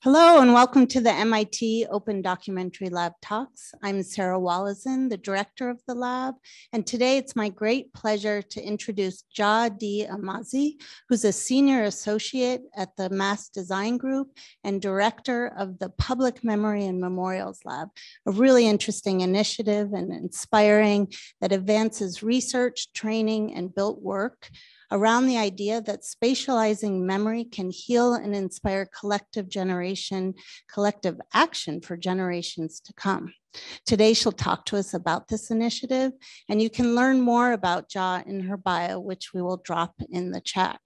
Hello and welcome to the MIT Open Documentary Lab Talks. I'm Sarah Wallison, the director of the lab, and today it's my great pleasure to introduce Jah D. Amazi, who's a senior associate at the Mass Design Group and director of the Public Memory and Memorials Lab, a really interesting initiative and inspiring that advances research, training, and built work around the idea that spatializing memory can heal and inspire collective action for generations to come. Today, she'll talk to us about this initiative, and you can learn more about Jah in her bio, which we will drop in the chat.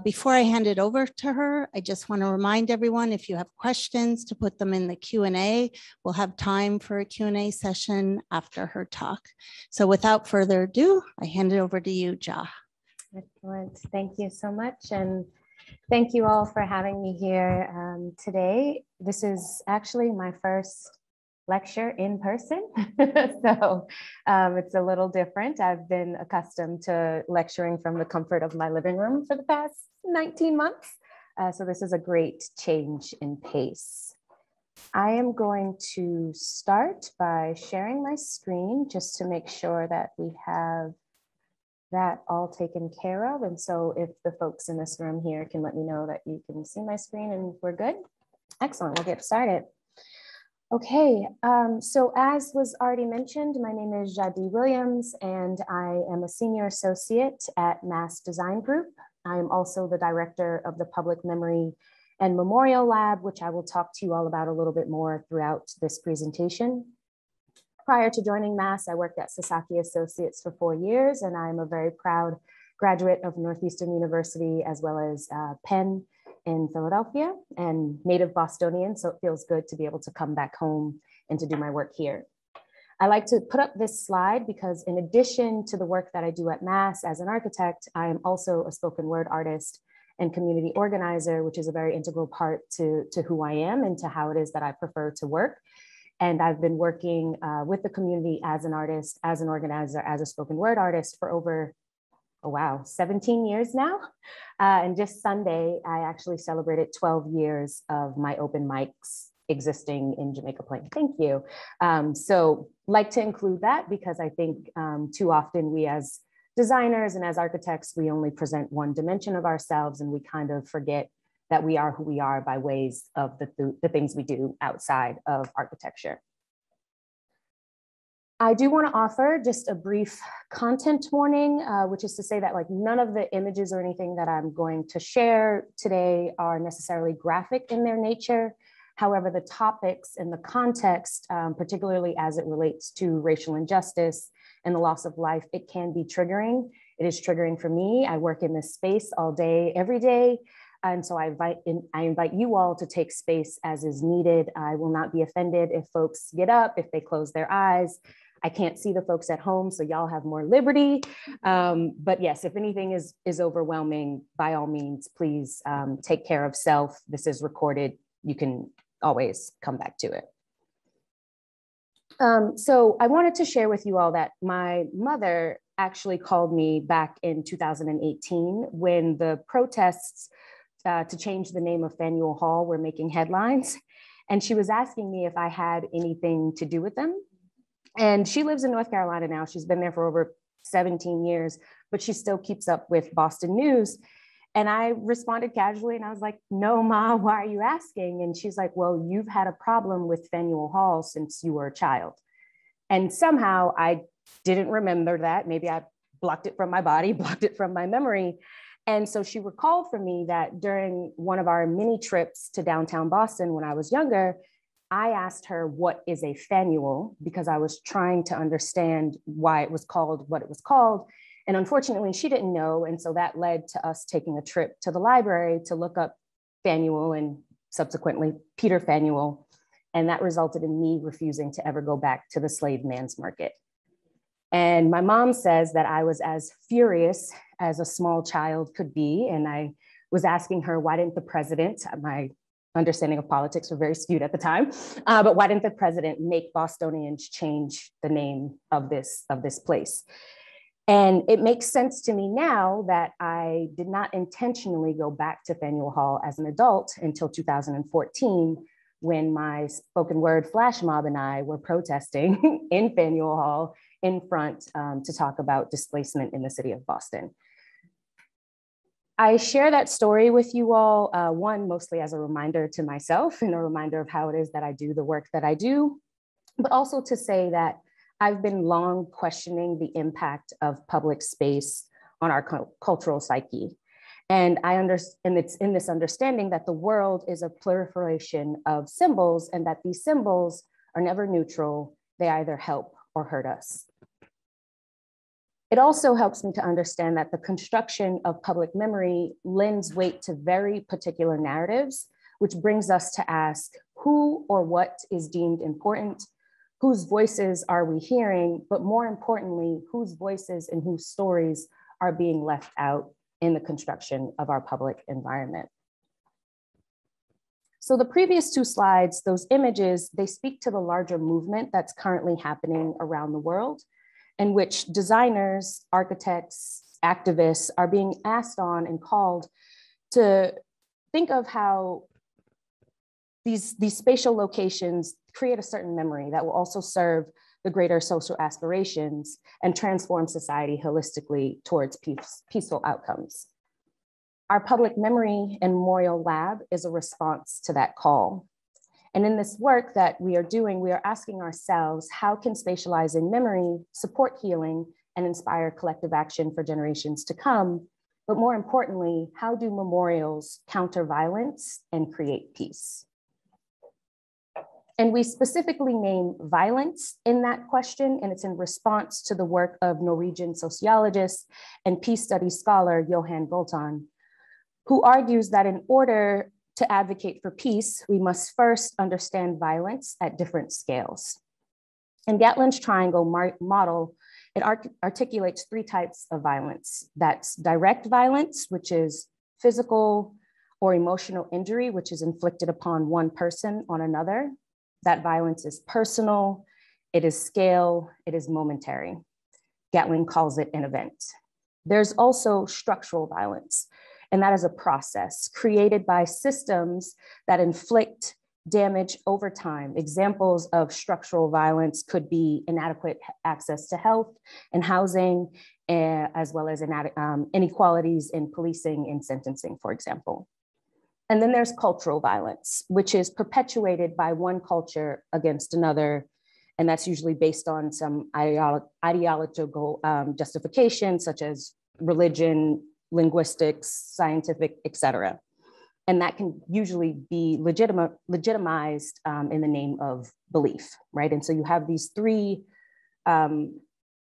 Before I hand it over to her, I just want to remind everyone, if you have questions, to put them in the Q&A. We'll have time for a Q&A session after her talk. So without further ado, I hand it over to you, Jah. Excellent. Thank you so much. And thank you all for having me here today. This is actually my first lecture in person. So it's a little different. I've been accustomed to lecturing from the comfort of my living room for the past 19 months. So this is a great change in pace. I am going to start by sharing my screen just to make sure that we have that all taken care of. And so if the folks in this room here can let me know that you can see my screen and we're good. Excellent, we'll get started. Okay, so as was already mentioned, my name is Jah D. Williams and I am a senior associate at Mass Design Group. I am also the director of the Public Memory and Memorial Lab, which I will talk to you all about a little bit more throughout this presentation. Prior to joining Mass, I worked at Sasaki Associates for 4 years, and I'm a very proud graduate of Northeastern University, as well as Penn in Philadelphia, and native Bostonian, so it feels good to be able to come back home and to do my work here. I like to put up this slide because in addition to the work that I do at Mass as an architect, I am also a spoken word artist and community organizer, which is a very integral part to who I am and to how it is that I prefer to work. And I've been working with the community as an artist, as an organizer, as a spoken word artist for over, 17 years now. And just Sunday, I actually celebrated 12 years of my open mics existing in Jamaica Plain. Thank you. So like to include that because I think too often we as designers and as architects, we only present one dimension of ourselves and we kind of forget that we are who we are by ways of the things we do outside of architecture. I do want to offer just a brief content warning, which is to say that like none of the images or anything that I'm going to share today are necessarily graphic in their nature. However, the topics and the context, particularly as it relates to racial injustice and the loss of life, it can be triggering. It is triggering for me. I work in this space all day, every day. And so I invite you all to take space as is needed. I will not be offended if folks get up, if they close their eyes. I can't see the folks at home, so y'all have more liberty. But yes, if anything is overwhelming, by all means, please take care of self. This is recorded. You can always come back to it. So I wanted to share with you all that my mother actually called me back in 2018 when the protests to change the name of Faneuil Hall were making headlines. And she was asking me if I had anything to do with them. And she lives in North Carolina now. She's been there for over 17 years, but she still keeps up with Boston news. And I responded casually and I was like, no, Ma, why are you asking? And she's like, well, you've had a problem with Faneuil Hall since you were a child. And somehow I didn't remember that. Maybe I blocked it from my body, blocked it from my memory. And so she recalled for me that during one of our mini trips to downtown Boston when I was younger, I asked her what is a faneuil because I was trying to understand why it was called what it was called. And unfortunately, she didn't know. And so that led to us taking a trip to the library to look up Faneuil and subsequently Peter Faneuil. And that resulted in me refusing to ever go back to the slave man's market. And my mom says that I was as furious as a small child could be. And I was asking her, why didn't the president, my understanding of politics were very skewed at the time, but why didn't the president make Bostonians change the name of this place? And it makes sense to me now that I did not intentionally go back to Faneuil Hall as an adult until 2014, when my spoken word flash mob and I were protesting in Faneuil Hall in front to talk about displacement in the city of Boston. I share that story with you all, one, mostly as a reminder to myself and a reminder of how it is that I do the work that I do, but also to say that I've been long questioning the impact of public space on our cultural psyche. And it's in this understanding that the world is a proliferation of symbols, and that these symbols are never neutral. They either help or hurt us. It also helps me to understand that the construction of public memory lends weight to very particular narratives, which brings us to ask who or what is deemed important, whose voices are we hearing, but more importantly, whose voices and whose stories are being left out in the construction of our public environment. So the previous two slides, those images, they speak to the larger movement that's currently happening around the world, in which designers, architects, activists are being asked on and called to think of how these spatial locations create a certain memory that will also serve the greater social aspirations and transform society holistically towards peaceful outcomes. Our public memory and memorial lab is a response to that call. And in this work that we are doing, we are asking ourselves, how can spatializing memory support healing and inspire collective action for generations to come? But more importantly, how do memorials counter violence and create peace? And we specifically name violence in that question, and it's in response to the work of Norwegian sociologist and peace studies scholar Johan Galtung, who argues that in order to advocate for peace, we must first understand violence at different scales. In Gatlin's triangle model, it articulates three types of violence. That's direct violence, which is physical or emotional injury, which is inflicted upon one person on another. That violence is personal, it is scale, it is momentary. Gatlin calls it an event. There's also structural violence, and that is a process created by systems that inflict damage over time. Examples of structural violence could be inadequate access to health and housing, as well as inequalities in policing and sentencing, for example. And then there's cultural violence, which is perpetuated by one culture against another. And that's usually based on some ideological justification, such as religion, linguistics, scientific, et cetera. And that can usually be legitimized in the name of belief, right? And so you have these three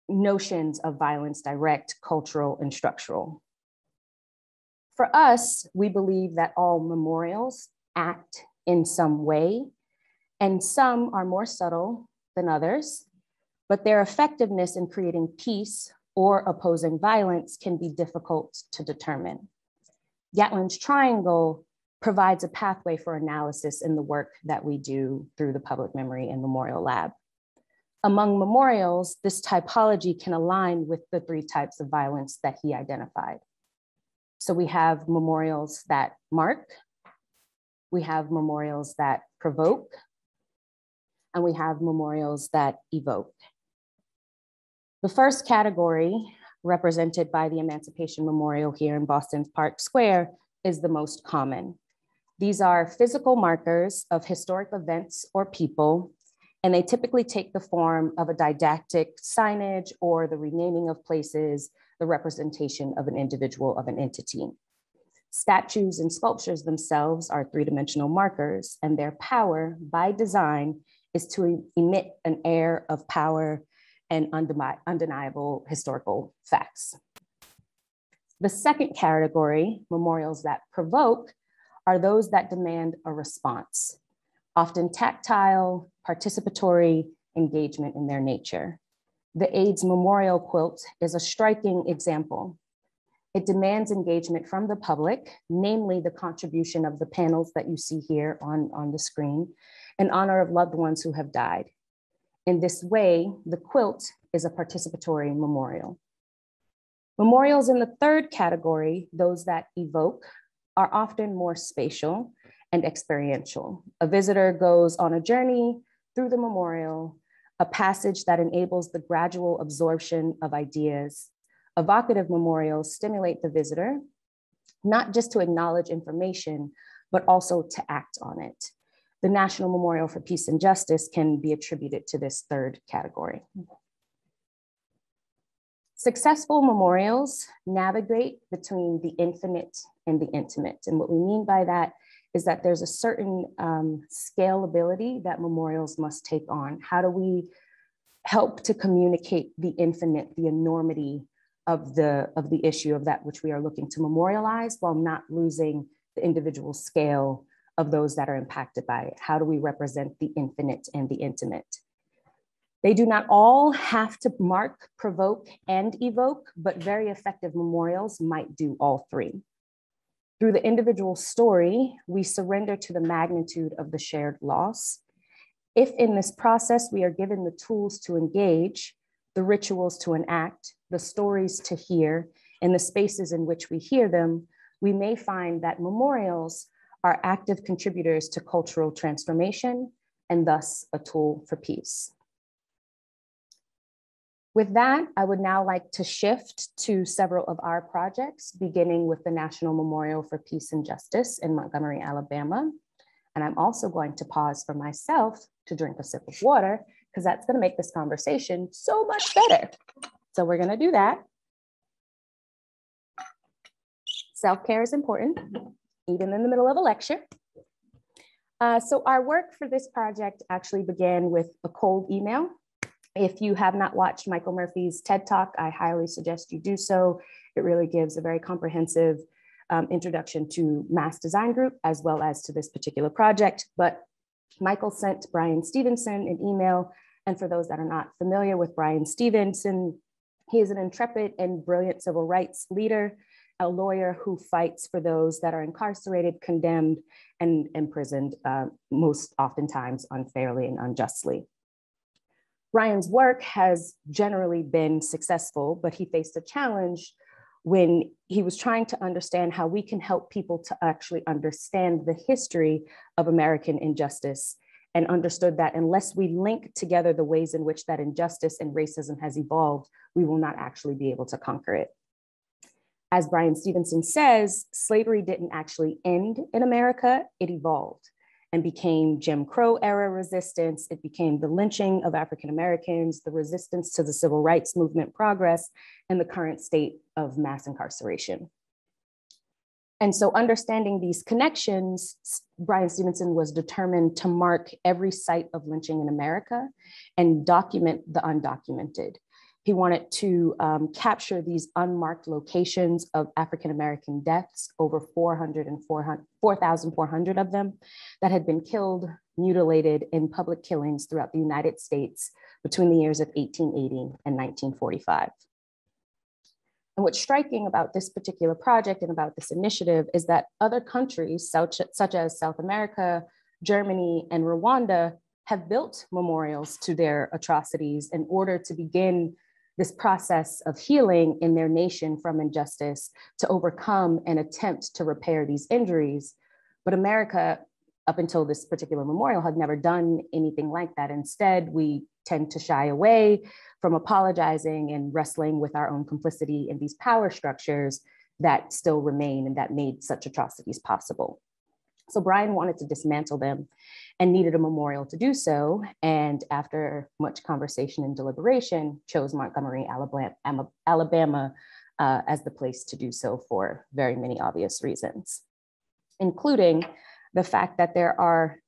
notions of violence: direct, cultural, and structural. For us, we believe that all memorials act in some way, and some are more subtle than others, but their effectiveness in creating peace or opposing violence can be difficult to determine. Gatlin's triangle provides a pathway for analysis in the work that we do through the Public Memory and Memorial Lab. Among memorials, this typology can align with the three types of violence that he identified. So we have memorials that mark, we have memorials that provoke, and we have memorials that evoke. The first category, represented by the Emancipation Memorial here in Boston's Park Square, is the most common. These are physical markers of historic events or people, and they typically take the form of a didactic signage or the renaming of places, the representation of an individual, of an entity. Statues and sculptures themselves are three-dimensional markers, and their power by design is to emit an air of power and undeniable historical facts. The second category, memorials that provoke, are those that demand a response, often tactile, participatory engagement in their nature. The AIDS Memorial Quilt is a striking example. It demands engagement from the public, namely the contribution of the panels that you see here on the screen, in honor of loved ones who have died. In this way, the quilt is a participatory memorial. Memorials in the third category, those that evoke, are often more spatial and experiential. A visitor goes on a journey through the memorial, a passage that enables the gradual absorption of ideas. Evocative memorials stimulate the visitor, not just to acknowledge information, but also to act on it. The National Memorial for Peace and Justice can be attributed to this third category. Successful memorials navigate between the infinite and the intimate. And what we mean by that is that there's a certain scalability that memorials must take on. How do we help to communicate the infinite, the enormity of the issue of that which we are looking to memorialize, while not losing the individual scale of those that are impacted by it? How do we represent the infinite and the intimate? They do not all have to mark, provoke, and evoke, but very effective memorials might do all three. Through the individual story, we surrender to the magnitude of the shared loss. If in this process we are given the tools to engage, the rituals to enact, the stories to hear, and the spaces in which we hear them, we may find that memorials are active contributors to cultural transformation and thus a tool for peace. With that, I would now like to shift to several of our projects, beginning with the National Memorial for Peace and Justice in Montgomery, Alabama. And I'm also going to pause for myself to drink a sip of water, because that's going to make this conversation so much better. So we're going to do that. Self-care is important, even in the middle of a lecture. So our work for this project actually began with a cold email. If you have not watched Michael Murphy's TED Talk, I highly suggest you do so. It really gives a very comprehensive introduction to Mass Design Group, as well as to this particular project. But Michael sent Bryan Stevenson an email. And for those that are not familiar with Bryan Stevenson, he is an intrepid and brilliant civil rights leader, a lawyer who fights for those that are incarcerated, condemned, and imprisoned, most oftentimes unfairly and unjustly. Bryan's work has generally been successful, but he faced a challenge when he was trying to understand how we can help people to actually understand the history of American injustice, and understood that unless we link together the ways in which that injustice and racism has evolved, we will not actually be able to conquer it. As Bryan Stevenson says, slavery didn't actually end in America, it evolved and became Jim Crow era resistance. It became the lynching of African Americans, the resistance to the civil rights movement progress, and the current state of mass incarceration. And so understanding these connections, Bryan Stevenson was determined to mark every site of lynching in America and document the undocumented. He wanted to capture these unmarked locations of African-American deaths, over 4,400 of them, that had been killed, mutilated in public killings throughout the United States between the years of 1880 and 1945. And what's striking about this particular project and about this initiative is that other countries, such as South America, Germany, and Rwanda, have built memorials to their atrocities in order to begin this process of healing in their nation from injustice, to overcome and attempt to repair these injuries. But America, up until this particular memorial, had never done anything like that. Instead, we tend to shy away from apologizing and wrestling with our own complicity in these power structures that still remain and that made such atrocities possible. So Bryan wanted to dismantle them and needed a memorial to do so. And after much conversation and deliberation, chose Montgomery, Alabama as the place to do so for very many obvious reasons, including the fact that there are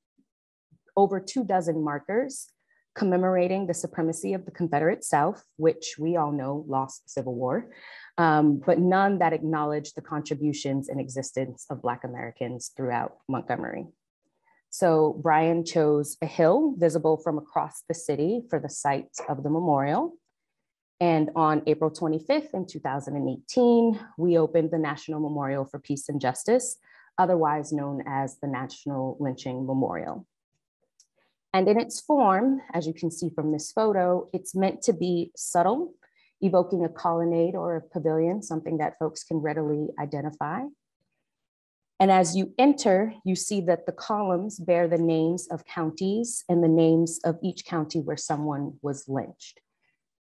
over 24 markers commemorating the supremacy of the Confederate South, which we all know lost the Civil War, but none that acknowledge the contributions and existence of Black Americans throughout Montgomery. So Bryan chose a hill visible from across the city for the site of the memorial. And on April 25th in 2018, we opened the National Memorial for Peace and Justice, otherwise known as the National Lynching Memorial. And in its form, as you can see from this photo, it's meant to be subtle evoking a colonnade or a pavilion, something that folks can readily identify. And as you enter, you see that the columns bear the names of counties and the names of each county where someone was lynched.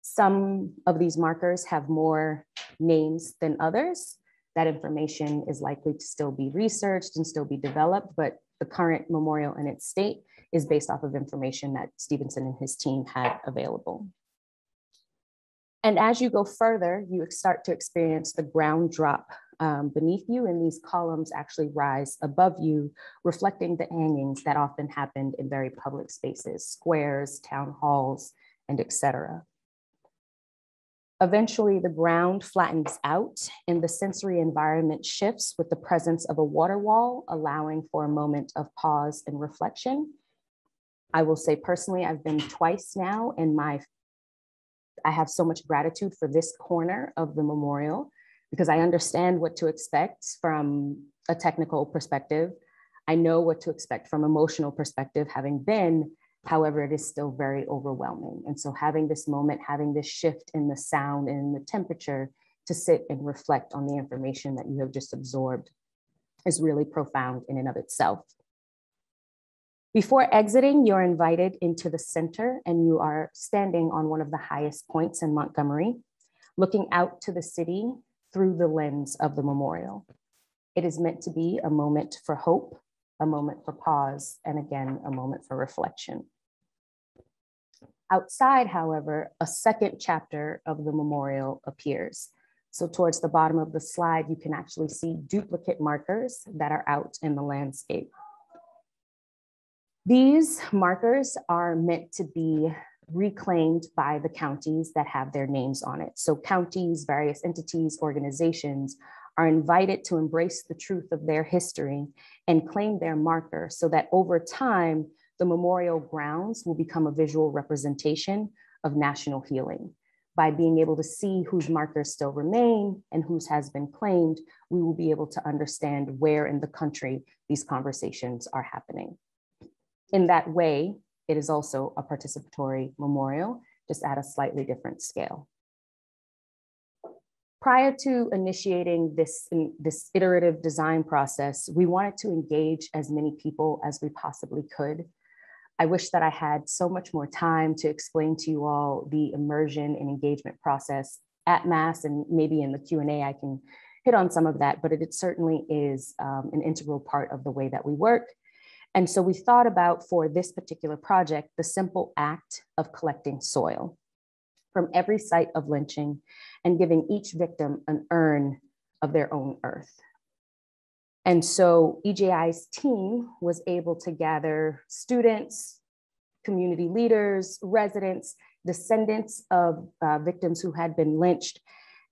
Some of these markers have more names than others. That information is likely to still be researched and still be developed, but the current memorial in its state is based off of information that Stevenson and his team had available. And as you go further, you start to experience the ground drop beneath you, and these columns actually rise above you, reflecting the hangings that often happened in very public spaces, squares, town halls, and etc. Eventually, the ground flattens out and the sensory environment shifts with the presence of a water wall, allowing for a moment of pause and reflection. I will say personally, I've been twice now, and I have so much gratitude for this corner of the memorial because I understand what to expect from a technical perspective. I know what to expect from emotional perspective, having been. However, it is still very overwhelming. And so having this moment, having this shift in the sound and in the temperature to sit and reflect on the information that you have just absorbed is really profound in and of itself. Before exiting, you're invited into the center and you are standing on one of the highest points in Montgomery, looking out to the city through the lens of the memorial. It is meant to be a moment for hope, a moment for pause, and again, a moment for reflection. Outside, however, a second chapter of the memorial appears. So towards the bottom of the slide, you can actually see duplicate markers that are out in the landscape. These markers are meant to be reclaimed by the counties that have their names on it. So counties, various entities, organizations are invited to embrace the truth of their history and claim their marker so that over time, the memorial grounds will become a visual representation of national healing. By being able to see whose markers still remain and whose has been claimed, we will be able to understand where in the country these conversations are happening. In that way, it is also a participatory memorial, just at a slightly different scale. Prior to initiating this iterative design process, we wanted to engage as many people as we possibly could. I wish that I had so much more time to explain to you all the immersion and engagement process at Mass, and maybe in the Q&A I can hit on some of that, but it certainly is an integral part of the way that we work. And so we thought about, for this particular project, the simple act of collecting soil from every site of lynching and giving each victim an urn of their own earth. And so EJI's team was able to gather students, community leaders, residents, descendants of victims who had been lynched,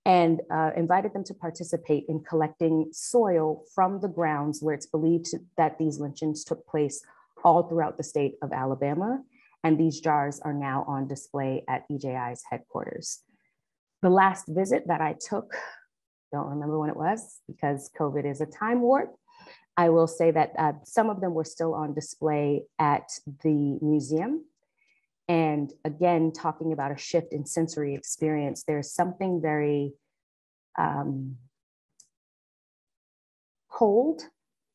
and invited them to participate in collecting soil from the grounds where it's believed that these lynchings took place all throughout the state of Alabama. And these jars are now on display at EJI's headquarters. The last visit that I took, don't remember when it was because COVID is a time warp. I will say that some of them were still on display at the museum. And again, talking about a shift in sensory experience, there's something very cold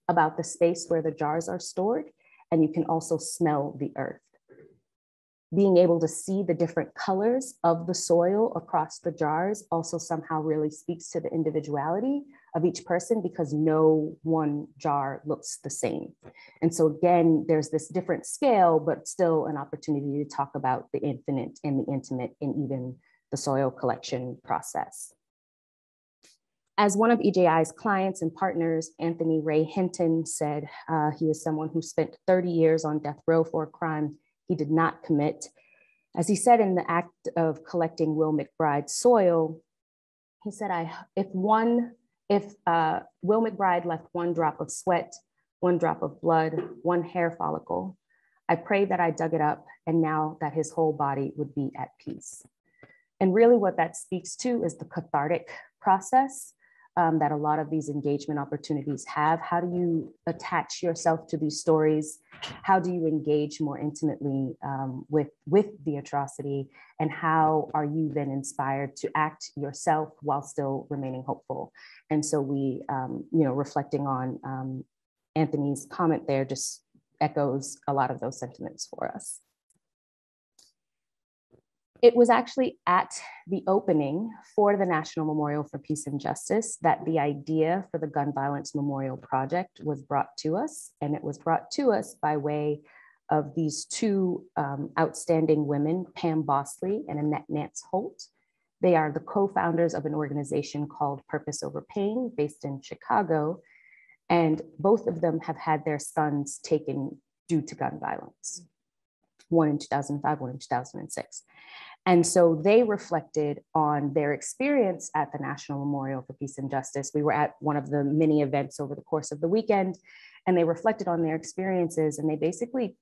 about the space where the jars are stored, and you can also smell the earth. Being able to see the different colors of the soil across the jars also somehow really speaks to the individuality of each person, because no one jar looks the same. And so again, there's this different scale, but still an opportunity to talk about the infinite and the intimate in even the soil collection process. As one of EJI's clients and partners, Anthony Ray Hinton, said he is someone who spent 30 years on death row for a crime he did not commit. As he said in the act of collecting Will McBride's soil, he said, if Will McBride left one drop of sweat, one drop of blood, one hair follicle, I pray that I dug it up and now that his whole body would be at peace. And really what that speaks to is the cathartic process that a lot of these engagement opportunities have. How do you attach yourself to these stories? How do you engage more intimately with the atrocity? And how are you then inspired to act yourself while still remaining hopeful? And so we, reflecting on Anthony's comment there just echoes a lot of those sentiments for us. It was actually at the opening for the National Memorial for Peace and Justice that the idea for the Gun Violence Memorial Project was brought to us. And it was brought to us by way of these two outstanding women, Pam Bosley and Annette Nance Holt. They are the co-founders of an organization called Purpose Over Pain, based in Chicago. And both of them have had their sons taken due to gun violence. One in 2005, one in 2006. And so they reflected on their experience at the National Memorial for Peace and Justice. We were at one of the many events over the course of the weekend, and they reflected on their experiences, and they basically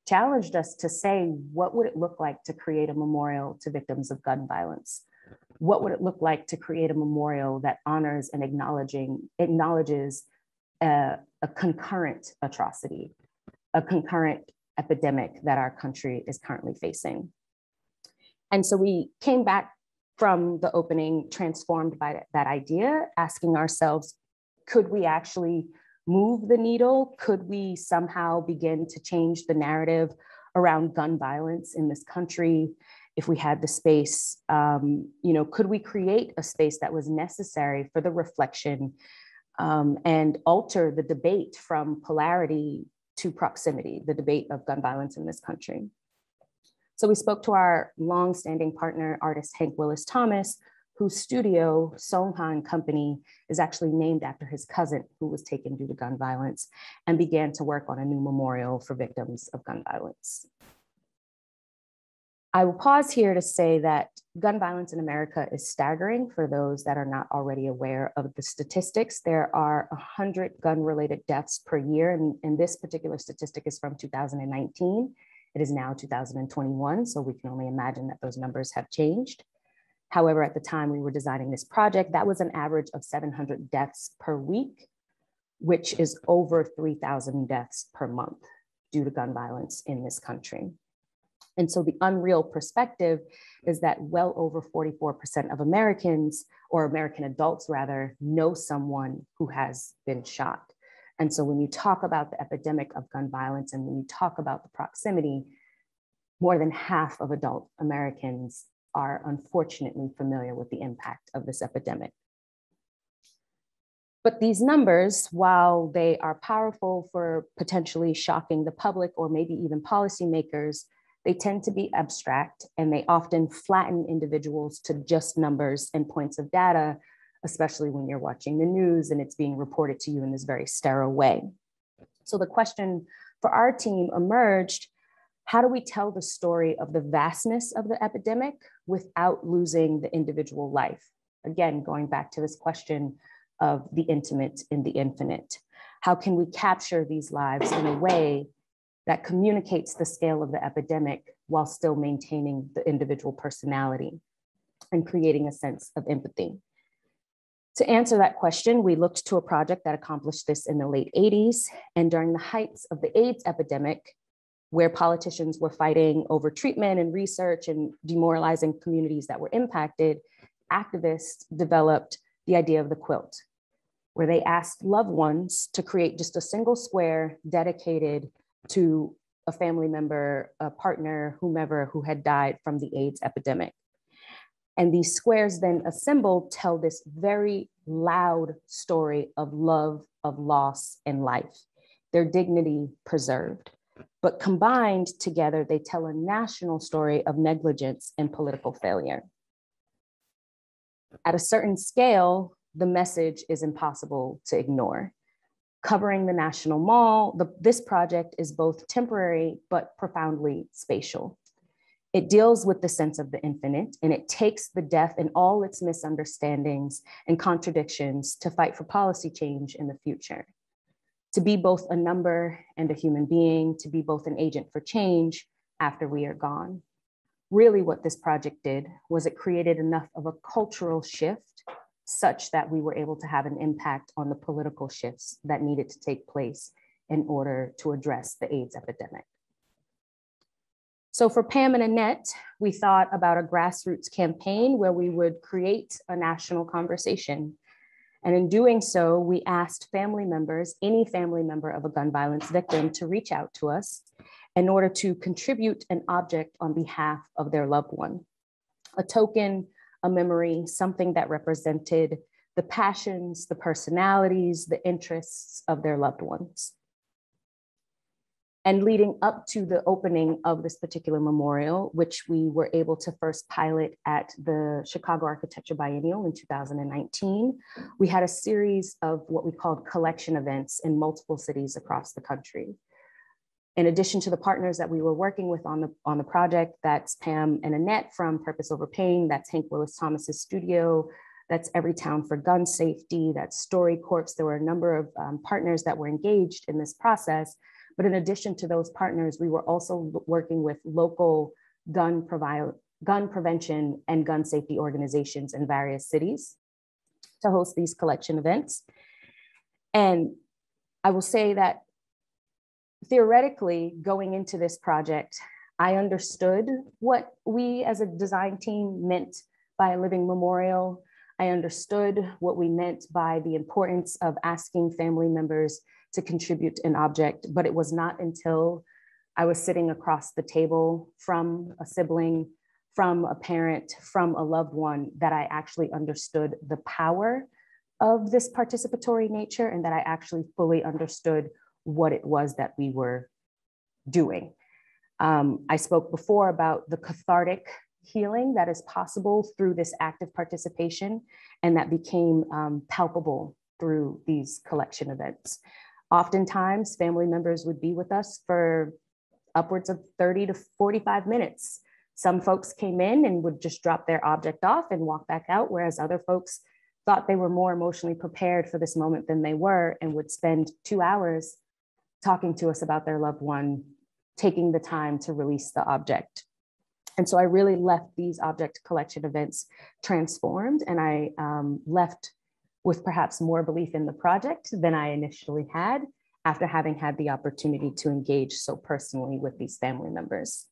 challenged us to say, what would it look like to create a memorial to victims of gun violence? What would it look like to create a memorial that honors and acknowledges a concurrent atrocity, a concurrent epidemic that our country is currently facing? And so we came back from the opening transformed by that idea, asking ourselves, could we actually move the needle? Could we somehow begin to change the narrative around gun violence in this country? If we had the space, could we create a space that was necessary for the reflection and alter the debate from polarity to proximity, the debate of gun violence in this country? So we spoke to our longstanding partner, artist Hank Willis Thomas, whose studio, Songhan Company, is actually named after his cousin who was taken due to gun violence, and began to work on a new memorial for victims of gun violence. I will pause here to say that gun violence in America is staggering for those that are not already aware of the statistics. There are 100 gun-related deaths per year, and this particular statistic is from 2019. It is now 2021, so we can only imagine that those numbers have changed. However, at the time we were designing this project, that was an average of 700 deaths per week, which is over 3,000 deaths per month due to gun violence in this country. And so the unreal perspective is that well over 44% of Americans, or American adults rather, know someone who has been shot. And so when you talk about the epidemic of gun violence and when you talk about the proximity, more than half of adult Americans are unfortunately familiar with the impact of this epidemic. But these numbers, while they are powerful for potentially shocking the public or maybe even policymakers, they tend to be abstract and they often flatten individuals to just numbers and points of data, especially when you're watching the news and it's being reported to you in this very sterile way. So the question for our team emerged, how do we tell the story of the vastness of the epidemic without losing the individual life? Again, going back to this question of the intimate in the infinite. How can we capture these lives in a way that communicates the scale of the epidemic while still maintaining the individual personality and creating a sense of empathy? To answer that question, we looked to a project that accomplished this in the late 80s. And during the heights of the AIDS epidemic, where politicians were fighting over treatment and research and demoralizing communities that were impacted, activists developed the idea of the quilt, where they asked loved ones to create just a single square dedicated to a family member, a partner, whomever who had died from the AIDS epidemic. And these squares then assembled tell this very loud story of love, of loss, and life, their dignity preserved. But combined together, they tell a national story of negligence and political failure. At a certain scale, the message is impossible to ignore. Covering the National Mall, this project is both temporary but profoundly spatial. It deals with the sense of the infinite, and it takes the death and all its misunderstandings and contradictions to fight for policy change in the future. To be both a number and a human being, to be both an agent for change after we are gone. Really what this project did was it created enough of a cultural shift such that we were able to have an impact on the political shifts that needed to take place in order to address the AIDS epidemic. So for Pam and Annette, we thought about a grassroots campaign where we would create a national conversation. And in doing so, we asked family members, any family member of a gun violence victim, to reach out to us in order to contribute an object on behalf of their loved one. A token, a memory, something that represented the passions, the personalities, the interests of their loved ones. And leading up to the opening of this particular memorial, which we were able to first pilot at the Chicago Architecture Biennial in 2019, we had a series of what we called collection events in multiple cities across the country. In addition to the partners that we were working with on the project, that's Pam and Annette from Purpose Over Pain, that's Hank Willis Thomas's studio, that's Everytown for Gun Safety, that's Story Corps. There were a number of partners that were engaged in this process. But in addition to those partners, we were also working with local gun prevention and gun safety organizations in various cities to host these collection events. And I will say that theoretically, going into this project, I understood what we as a design team meant by a living memorial. I understood what we meant by the importance of asking family members to contribute an object, but it was not until I was sitting across the table from a sibling, from a parent, from a loved one, that I actually understood the power of this participatory nature, and that I actually fully understood what it was that we were doing. I spoke before about the cathartic healing that is possible through this active participation, and that became palpable through these collection events. Oftentimes, family members would be with us for upwards of 30 to 45 minutes. Some folks came in and would just drop their object off and walk back out, whereas other folks thought they were more emotionally prepared for this moment than they were, and would spend 2 hours talking to us about their loved one, taking the time to release the object. And so I really left these object collection events transformed, and I left with perhaps more belief in the project than I initially had, after having had the opportunity to engage so personally with these family members.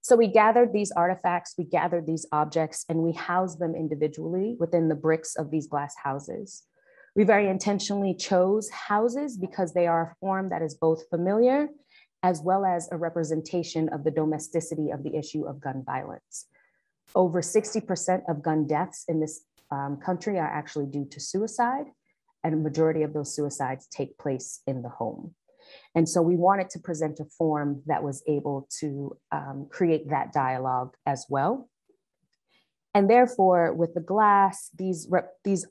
So we gathered these artifacts, we gathered these objects, and we housed them individually within the bricks of these glass houses. We very intentionally chose houses because they are a form that is both familiar as well as a representation of the domesticity of the issue of gun violence. Over 60% of gun deaths in this country are actually due to suicide, and a majority of those suicides take place in the home. And so we wanted to present a form that was able to create that dialogue as well. And therefore, with the glass, these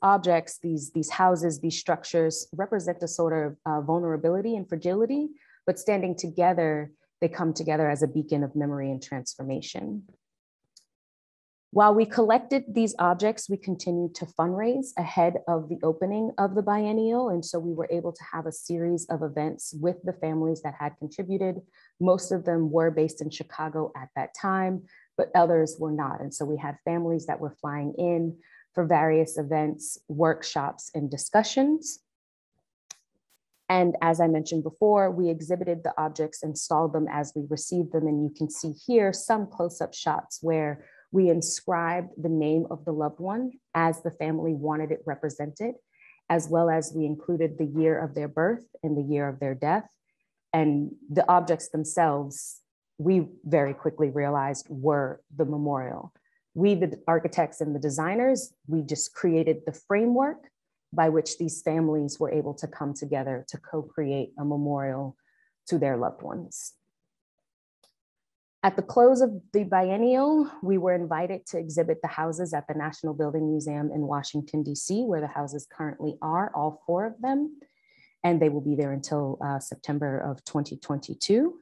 objects, these houses, these structures represent a sort of vulnerability and fragility, but standing together, they come together as a beacon of memory and transformation. While we collected these objects, we continued to fundraise ahead of the opening of the biennial. And so we were able to have a series of events with the families that had contributed. Most of them were based in Chicago at that time, but others were not. And so we had families that were flying in for various events, workshops, and discussions. And as I mentioned before, we exhibited the objects, installed them as we received them. And you can see here some close-up shots where we inscribed the name of the loved one as the family wanted it represented, as well as we included the year of their birth and the year of their death. And the objects themselves, we very quickly realized were the memorial. We, the architects and the designers, we just created the framework by which these families were able to come together to co-create a memorial to their loved ones. At the close of the biennial, we were invited to exhibit the houses at the National Building Museum in Washington, D.C., where the houses currently are, all 4 of them. And they will be there until September of 2022.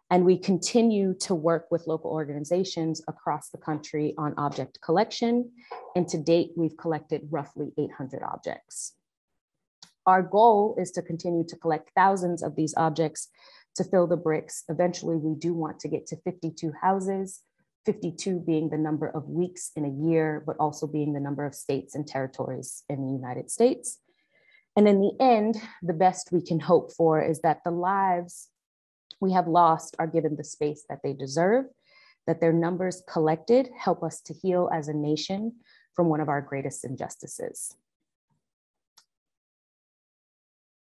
And we continue to work with local organizations across the country on object collection. And to date, we've collected roughly 800 objects. Our goal is to continue to collect thousands of these objects to fill the bricks. Eventually, we do want to get to 52 houses 52 being the number of weeks in a year, but also being the number of states and territories in the United States. And in the end, the best we can hope for is that the lives we have lost are given the space that they deserve, that their numbers collected help us to heal as a nation from one of our greatest injustices.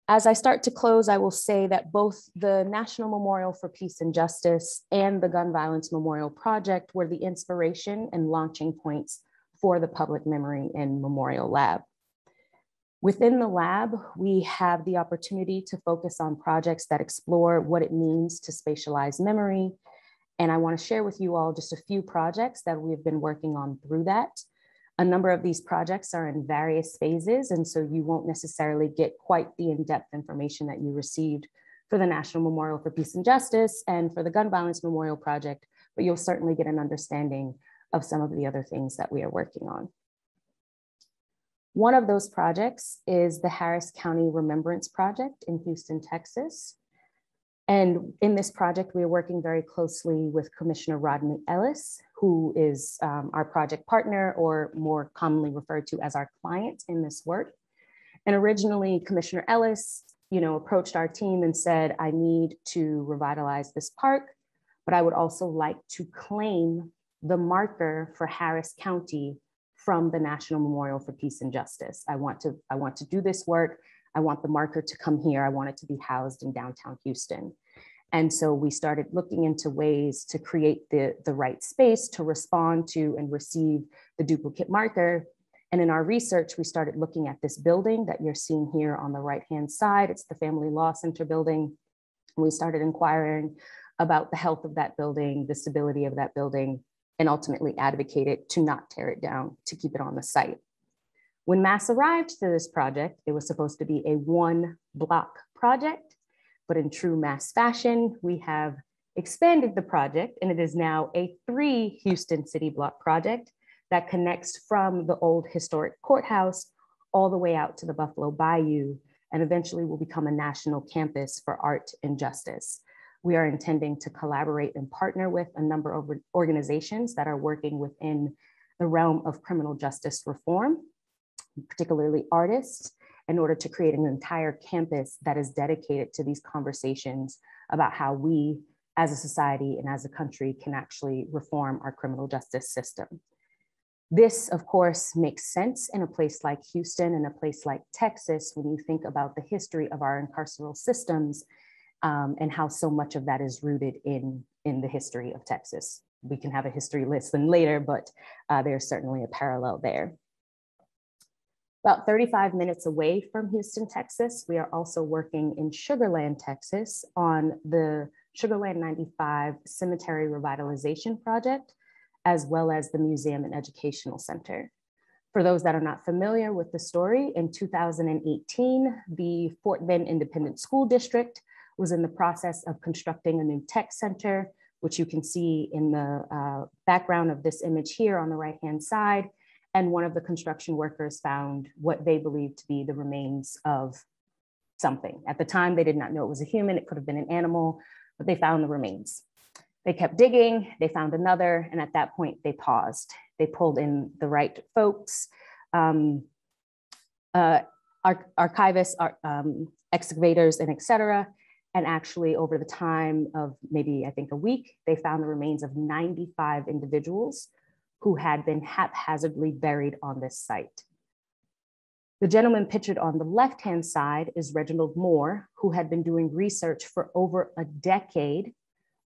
As I start to close, I will say that both the National Memorial for Peace and Justice and the Gun Violence Memorial Project were the inspiration and launching points for the Public Memory and Memorial Lab. Within the lab, we have the opportunity to focus on projects that explore what it means to spatialize memory. And I want to share with you all just a few projects that we've been working on through that. A number of these projects are in various phases, and so you won't necessarily get quite the in-depth information that you received for the National Memorial for Peace and Justice and for the Gun Violence Memorial Project, but you'll certainly get an understanding of some of the other things that we are working on. One of those projects is the Harris County Remembrance Project in Houston, Texas. And in this project, we are working very closely with Commissioner Rodney Ellis, who is our project partner, or more commonly referred to as our client in this work. And originally, Commissioner Ellis, approached our team and said, I need to revitalize this park, but I would also like to claim the marker for Harris County from the National Memorial for Peace and Justice. I want to do this work. I want the marker to come here. I want it to be housed in downtown Houston. And so we started looking into ways to create the right space to respond to and receive the duplicate marker. And in our research, we started looking at this building that you're seeing here on the right-hand side. It's the Family Law Center building. And we started inquiring about the health of that building, the stability of that building, and ultimately advocated to not tear it down, to keep it on the site. When Mass arrived to this project, it was supposed to be a one-block project, but in true Mass fashion, we have expanded the project, and it is now a 3 Houston city block project that connects from the old historic courthouse all the way out to the Buffalo Bayou, and eventually will become a national campus for art and justice. We are intending to collaborate and partner with a number of organizations that are working within the realm of criminal justice reform, particularly artists, in order to create an entire campus that is dedicated to these conversations about how we as a society and as a country can actually reform our criminal justice system. This, of course, makes sense in a place like Houston and a place like Texas when you think about the history of our incarceral systems and how so much of that is rooted in the history of Texas. We can have a history lesson later, but there's certainly a parallel there. About 35 minutes away from Houston, Texas, we are also working in Sugar Land, Texas on the Sugar Land 95 Cemetery Revitalization Project, as well as the Museum and Educational Center. For those that are not familiar with the story, in 2018, the Fort Bend Independent School District was in the process of constructing a new tech center, which you can see in the background of this image here on the right-hand side. And one of the construction workers found what they believed to be the remains of something. At the time, they did not know it was a human. It could have been an animal, but they found the remains. They kept digging, they found another, and at that point, they paused. They pulled in the right folks, archivists, excavators, and et cetera. And actually, over the time of maybe, I think, a week, they found the remains of 95 individuals who had been haphazardly buried on this site. The gentleman pictured on the left-hand side is Reginald Moore, who had been doing research for over a decade,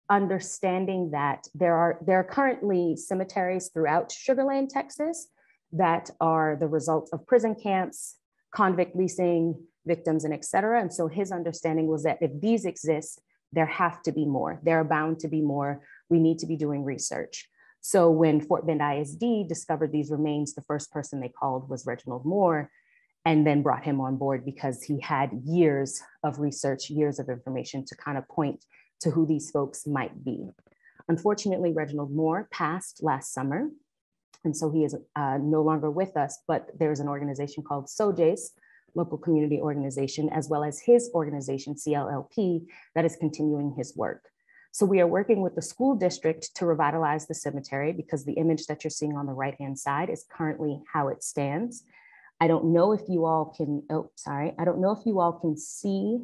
understanding that there are currently cemeteries throughout Sugar Land, Texas, that are the result of prison camps, convict leasing, victims, and et cetera. And so his understanding was that if these exist, there have to be more. There are bound to be more. We need to be doing research. So when Fort Bend ISD discovered these remains, the first person they called was Reginald Moore, and then brought him on board because he had years of research, years of information to kind of point to who these folks might be. Unfortunately, Reginald Moore passed last summer, and so he is no longer with us, but there's an organization called SOJACE, Local Community Organization, as well as his organization, CLLP, that is continuing his work. So we are working with the school district to revitalize the cemetery because the image that you're seeing on the right-hand side is currently how it stands. I don't know if you all can, I don't know if you all can see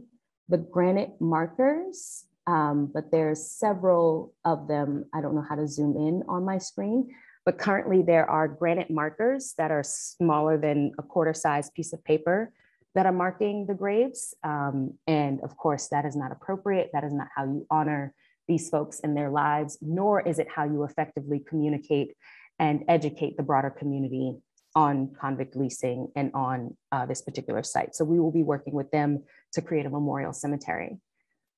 the granite markers, but there's several of them. I don't know how to zoom in on my screen, but currently there are granite markers that are smaller than a quarter-size piece of paper that are marking the graves. And of course, that is not appropriate. That is not how you honor these folks and their lives, nor is it how you effectively communicate and educate the broader community on convict leasing and on this particular site. So we will be working with them to create a memorial cemetery.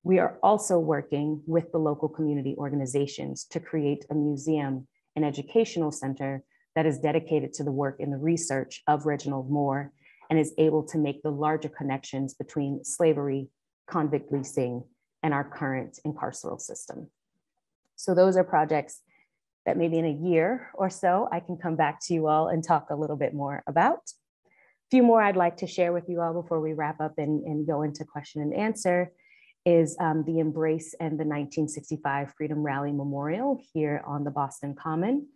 We are also working with the local community organizations to create a museum and educational center that is dedicated to the work and the research of Reginald Moore and is able to make the larger connections between slavery, convict leasing, and our current incarceral system. So those are projects that maybe in a year or so, I can come back to you all and talk a little bit more about. A few more I'd like to share with you all before we wrap up and go into question and answer is the Embrace and the 1965 Freedom Rally Memorial here on the Boston Common.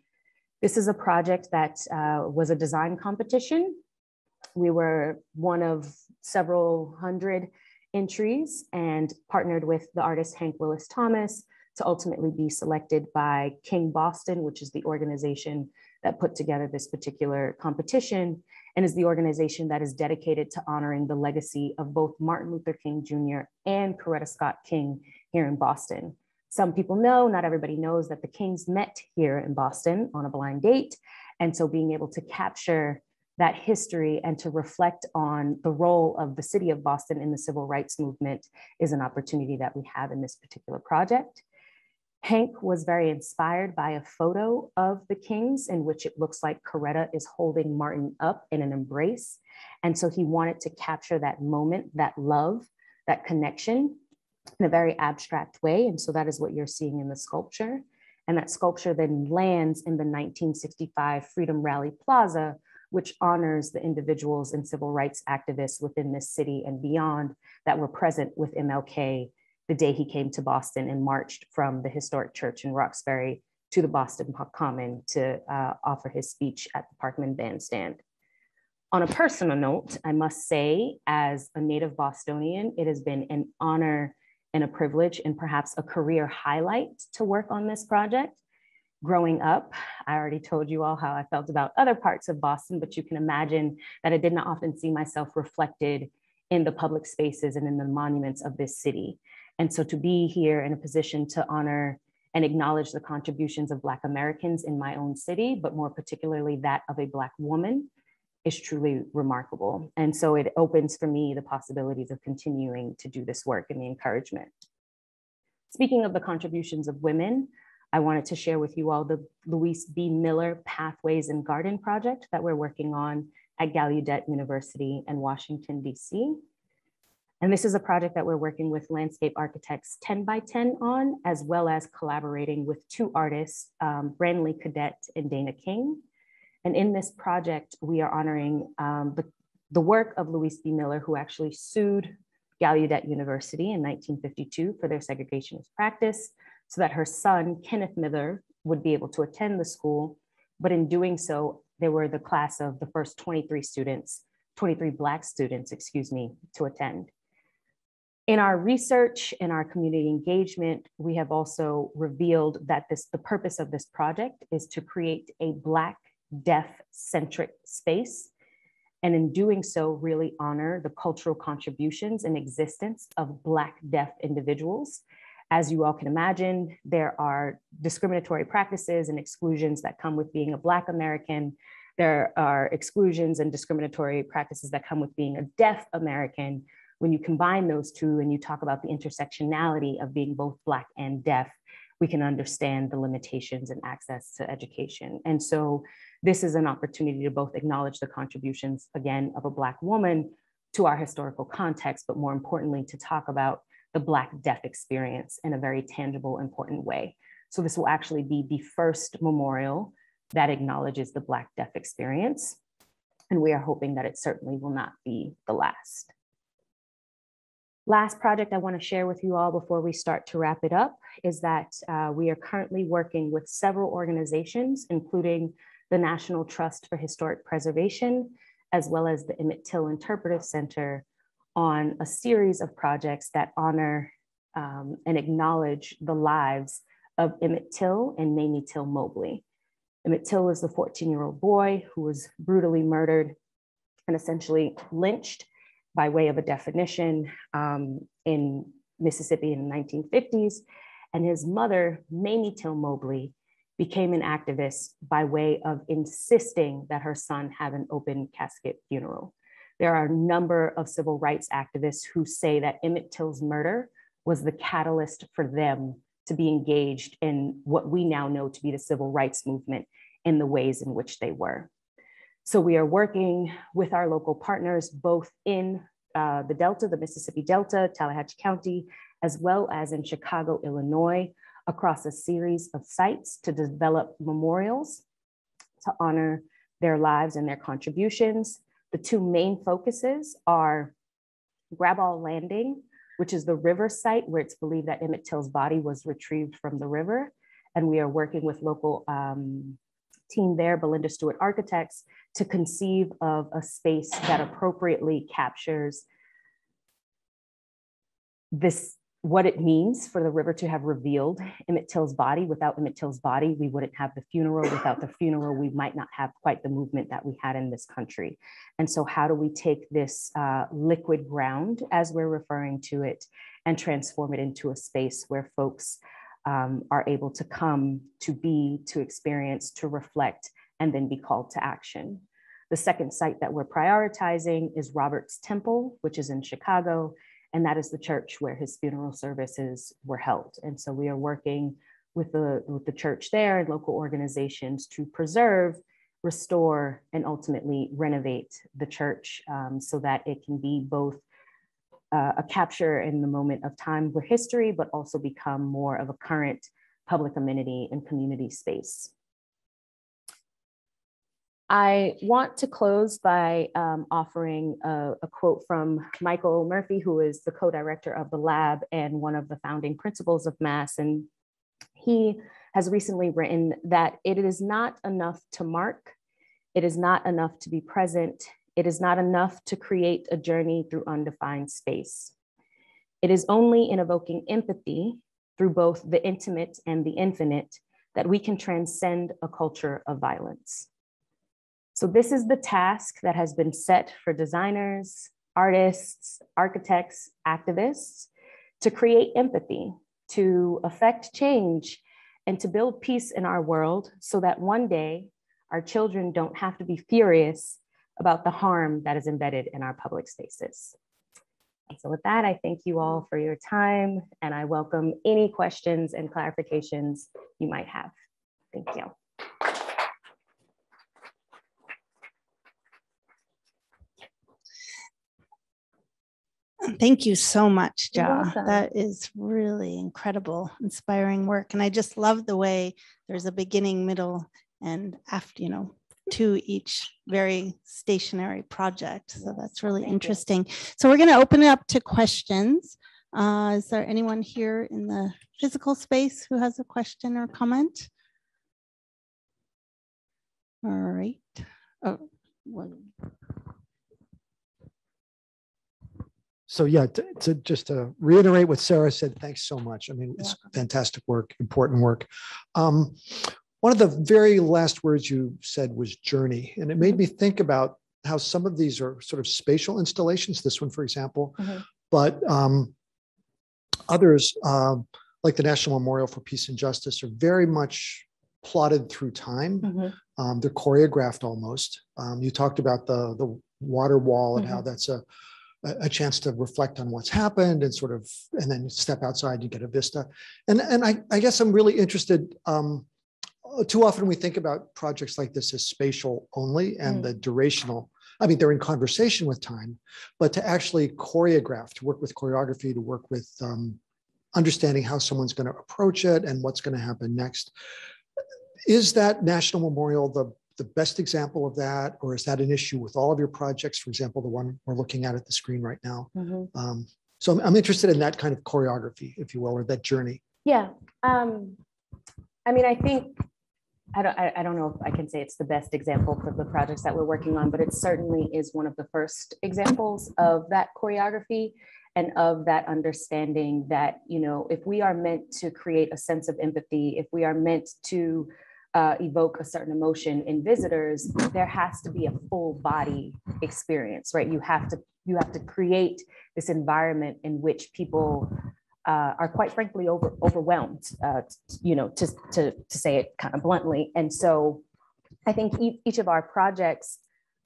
This is a project that was a design competition. We were one of several hundred entries and partnered with the artist Hank Willis Thomas to ultimately be selected by King Boston, which is the organization that put together this particular competition and is the organization that is dedicated to honoring the legacy of both Martin Luther King Jr. and Coretta Scott King here in Boston. Some people know, not everybody knows, that the Kings met here in Boston on a blind date. And so being able to capture that history and to reflect on the role of the city of Boston in the civil rights movement is an opportunity that we have in this particular project. Hank was very inspired by a photo of the Kings in which it looks like Coretta is holding Martin up in an embrace. And so he wanted to capture that moment, that love, that connection in a very abstract way. And so that is what you're seeing in the sculpture. And that sculpture then lands in the 1965 Freedom Rally Plaza, which honors the individuals and civil rights activists within this city and beyond that were present with MLK the day he came to Boston and marched from the historic church in Roxbury to the Boston Common to offer his speech at the Parkman Bandstand. On a personal note, I must say, as a native Bostonian, it has been an honor and a privilege and perhaps a career highlight to work on this project. Growing up, I already told you all how I felt about other parts of Boston, but you can imagine that I did not often see myself reflected in the public spaces and in the monuments of this city. And so to be here in a position to honor and acknowledge the contributions of Black Americans in my own city, but more particularly that of a Black woman, is truly remarkable. And so it opens for me the possibilities of continuing to do this work and the encouragement. Speaking of the contributions of women, I wanted to share with you all the Louise B. Miller Pathways and Garden project that we're working on at Gallaudet University in Washington, DC. And this is a project that we're working with landscape architects 10 by 10 on, as well as collaborating with two artists, Brandley Cadet and Dana King. And in this project, we are honoring the work of Louise B. Miller, who actually sued Gallaudet University in 1952 for their segregationist practice, so that her son, Kenneth Miller, would be able to attend the school. But in doing so, they were the class of the first 23 Black students, to attend. In our research and our community engagement, we have also revealed that the purpose of this project is to create a Black deaf-centric space. And in doing so, really honor the cultural contributions and existence of Black deaf individuals. As you all can imagine, there are discriminatory practices and exclusions that come with being a Black American. There are exclusions and discriminatory practices that come with being a deaf American. When you combine those two and you talk about the intersectionality of being both Black and deaf, we can understand the limitations and access to education. And so this is an opportunity to both acknowledge the contributions, again, of a Black woman to our historical context, but more importantly, to talk about the Black deaf experience in a very tangible, important way. So this will actually be the first memorial that acknowledges the Black deaf experience. And we are hoping that it certainly will not be the last. Last project I want to share with you all before we start to wrap it up is that we are currently working with several organizations, including the National Trust for Historic Preservation, as well as the Emmett Till Interpretive Center, on a series of projects that honor and acknowledge the lives of Emmett Till and Mamie Till Mobley. Emmett Till was the 14-year-old boy who was brutally murdered and essentially lynched by way of a definition in Mississippi in the 1950s. And his mother, Mamie Till Mobley, became an activist by way of insisting that her son have an open casket funeral. There are a number of civil rights activists who say that Emmett Till's murder was the catalyst for them to be engaged in what we now know to be the civil rights movement in the ways in which they were. So we are working with our local partners, both in the Delta, the Mississippi Delta, Tallahatchie County, as well as in Chicago, Illinois, across a series of sites to develop memorials to honor their lives and their contributions. The two main focuses are Graball Landing, which is the river site where it's believed that Emmett Till's body was retrieved from the river. And we are working with local team there, Belinda Stewart Architects, to conceive of a space that appropriately captures this, what it means for the river to have revealed Emmett Till's body. Without Emmett Till's body, we wouldn't have the funeral. Without the funeral, we might not have quite the movement that we had in this country. And so how do we take this liquid ground, as we're referring to it, and transform it into a space where folks are able to come, to be, to experience, to reflect, and then be called to action. The second site that we're prioritizing is Robert's Temple, which is in Chicago, and that is the church where his funeral services were held. And so we are working with the church there and local organizations to preserve, restore, and ultimately renovate the church so that it can be both a capture in the moment of time for history, but also become more of a current public amenity and community space. I want to close by offering a quote from Michael Murphy, who is the co-director of the lab and one of the founding principals of MASS. And he has recently written that it is not enough to mark, it is not enough to be present, it is not enough to create a journey through undefined space. It is only in evoking empathy through both the intimate and the infinite that we can transcend a culture of violence. So this is the task that has been set for designers, artists, architects, activists, to create empathy, to affect change, and to build peace in our world so that one day our children don't have to be furious about the harm that is embedded in our public spaces. And so with that, I thank you all for your time, and I welcome any questions and clarifications you might have. Thank you. Thank you so much, Ja. That is really incredible, inspiring work. And I just love the way there's a beginning, middle, and after, to each very stationary project. So that's really interesting. So we're going to open it up to questions. Is there anyone here in the physical space who has a question or comment? All right. Oh, well. So yeah, just to reiterate what Sarah said, thanks so much. I mean, it's fantastic work, important work. One of the very last words you said was journey, and it made me think about how some of these are sort of spatial installations, this one, for example, but others, like the National Memorial for Peace and Justice, are very much plotted through time. They're choreographed almost. You talked about the water wall and how that's a chance to reflect on what's happened and sort of, and then step outside, you get a vista. And I guess I'm really interested, too often we think about projects like this as spatial only and the durational. I mean, they're in conversation with time, but to actually choreograph, to work with choreography, to work with understanding how someone's going to approach it and what's going to happen next. Is that National Memorial the best example of that, or is that an issue with all of your projects? For example, the one we're looking at the screen right now. So I'm interested in that kind of choreography, if you will, or that journey. Yeah. I mean, I think, I don't know if I can say it's the best example for the projects that we're working on, but it certainly is one of the first examples of that choreography and of that understanding that, you know, if we are meant to create a sense of empathy, if we are meant to evoke a certain emotion in visitors, there has to be a full body experience, right? You have to create this environment in which people are quite frankly overwhelmed, you know, to say it kind of bluntly. And so I think each of our projects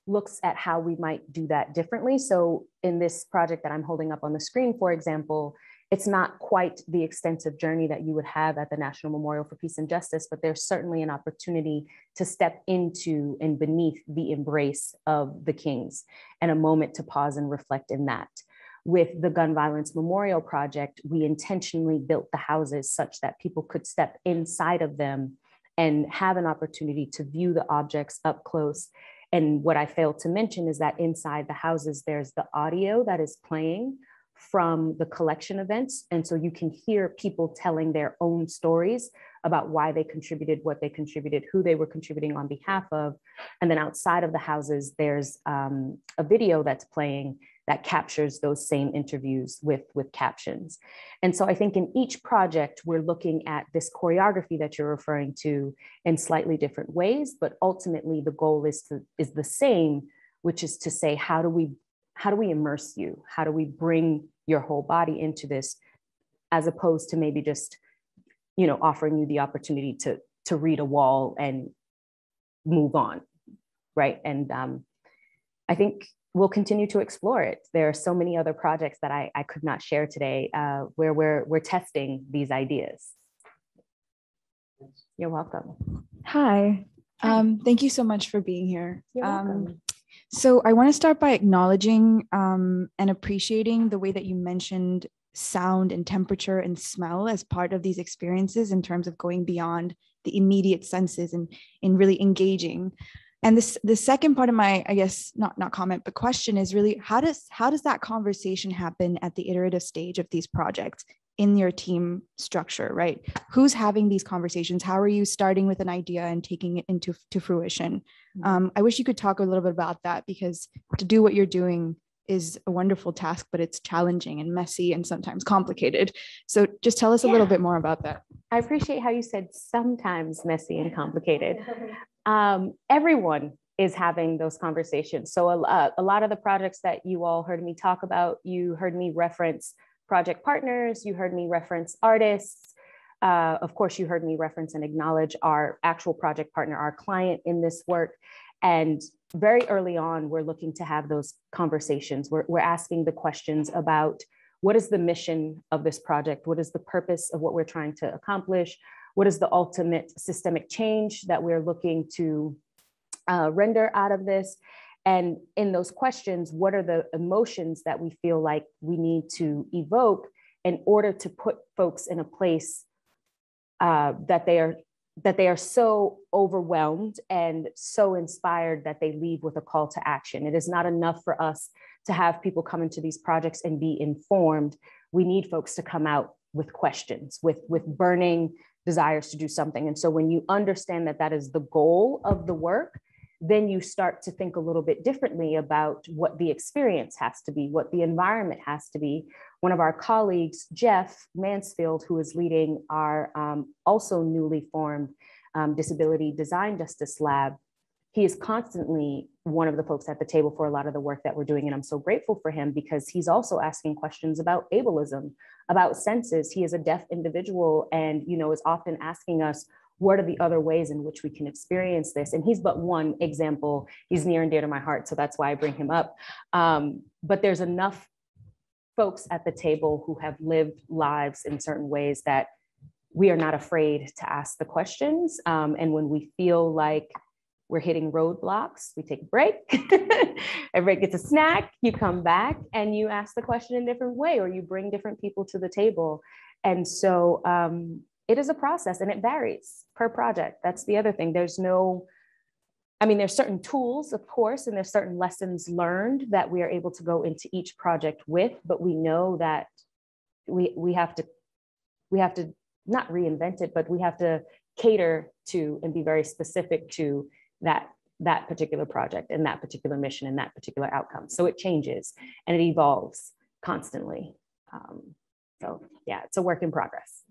looks at how we might do that differently. So in this project that I'm holding up on the screen, for example, it's not quite the extensive journey that you would have at the National Memorial for Peace and Justice, but there's certainly an opportunity to step into and beneath the embrace of the Kings and a moment to pause and reflect in that. With the Gun Violence Memorial Project, we intentionally built the houses such that people could step inside of them and have an opportunity to view the objects up close. And what I failed to mention is that inside the houses, there's the audio that is playing from the collection events. And so you can hear people telling their own stories about why they contributed, what they contributed, who they were contributing on behalf of. And then outside of the houses, there's a video that's playing that captures those same interviews with captions. And so I think in each project, we're looking at this choreography that you're referring to in slightly different ways, but ultimately the goal is the same, which is to say, how do we immerse you? How do we bring your whole body into this, as opposed to maybe just, you know, offering you the opportunity to read a wall and move on, right? And I think we'll continue to explore it. There are so many other projects that I could not share today where we're testing these ideas. You're welcome. Hi. Thank you so much for being here. You're welcome. So I want to start by acknowledging and appreciating the way that you mentioned sound and temperature and smell as part of these experiences in terms of going beyond the immediate senses and in really engaging. And the second part of my, I guess, not comment, but question is really, how does that conversation happen at the iterative stage of these projects in your team structure, right? Who's having these conversations? How are you starting with an idea and taking it into fruition? I wish you could talk a little bit about that, because to do what you're doing is a wonderful task, but it's challenging and messy and sometimes complicated. So just tell us a little bit more about that. I appreciate how you said sometimes messy and complicated. Everyone is having those conversations. So a lot of the projects that you all heard me talk about, you heard me reference project partners, you heard me reference artists. Of course, you heard me reference and acknowledge our actual project partner, our client in this work. And very early on, we're looking to have those conversations. We're asking the questions about what is the mission of this project? What is the purpose of what we're trying to accomplish? What is the ultimate systemic change that we're looking to render out of this? And in those questions, what are the emotions that we feel like we need to evoke in order to put folks in a place that they are so overwhelmed and so inspired that they leave with a call to action? It is not enough for us to have people come into these projects and be informed. We need folks to come out with questions, with burning desires to do something. And so when you understand that that is the goal of the work, then you start to think a little bit differently about what the experience has to be, what the environment has to be. One of our colleagues, Jeff Mansfield, who is leading our also newly formed Disability Design Justice Lab, he is constantly one of the folks at the table for a lot of the work that we're doing. And I'm so grateful for him, because he's also asking questions about ableism, about senses. He is a deaf individual and, you know, is often asking us, what are the other ways in which we can experience this? And he's but one example. He's near and dear to my heart, so that's why I bring him up. But there's enough folks at the table who have lived lives in certain ways that we are not afraid to ask the questions. And when we feel like we're hitting roadblocks, we take a break, everybody gets a snack, you come back and you ask the question in a different way, or you bring different people to the table. And so it is a process, and it varies per project. That's the other thing. There's no I mean, there's certain tools, of course, and there's certain lessons learned that we are able to go into each project with, but we know that we have to not reinvent it, but we have to cater to and be very specific to that particular project and that particular mission and that particular outcome. So it changes and it evolves constantly. So yeah, it's a work in progress.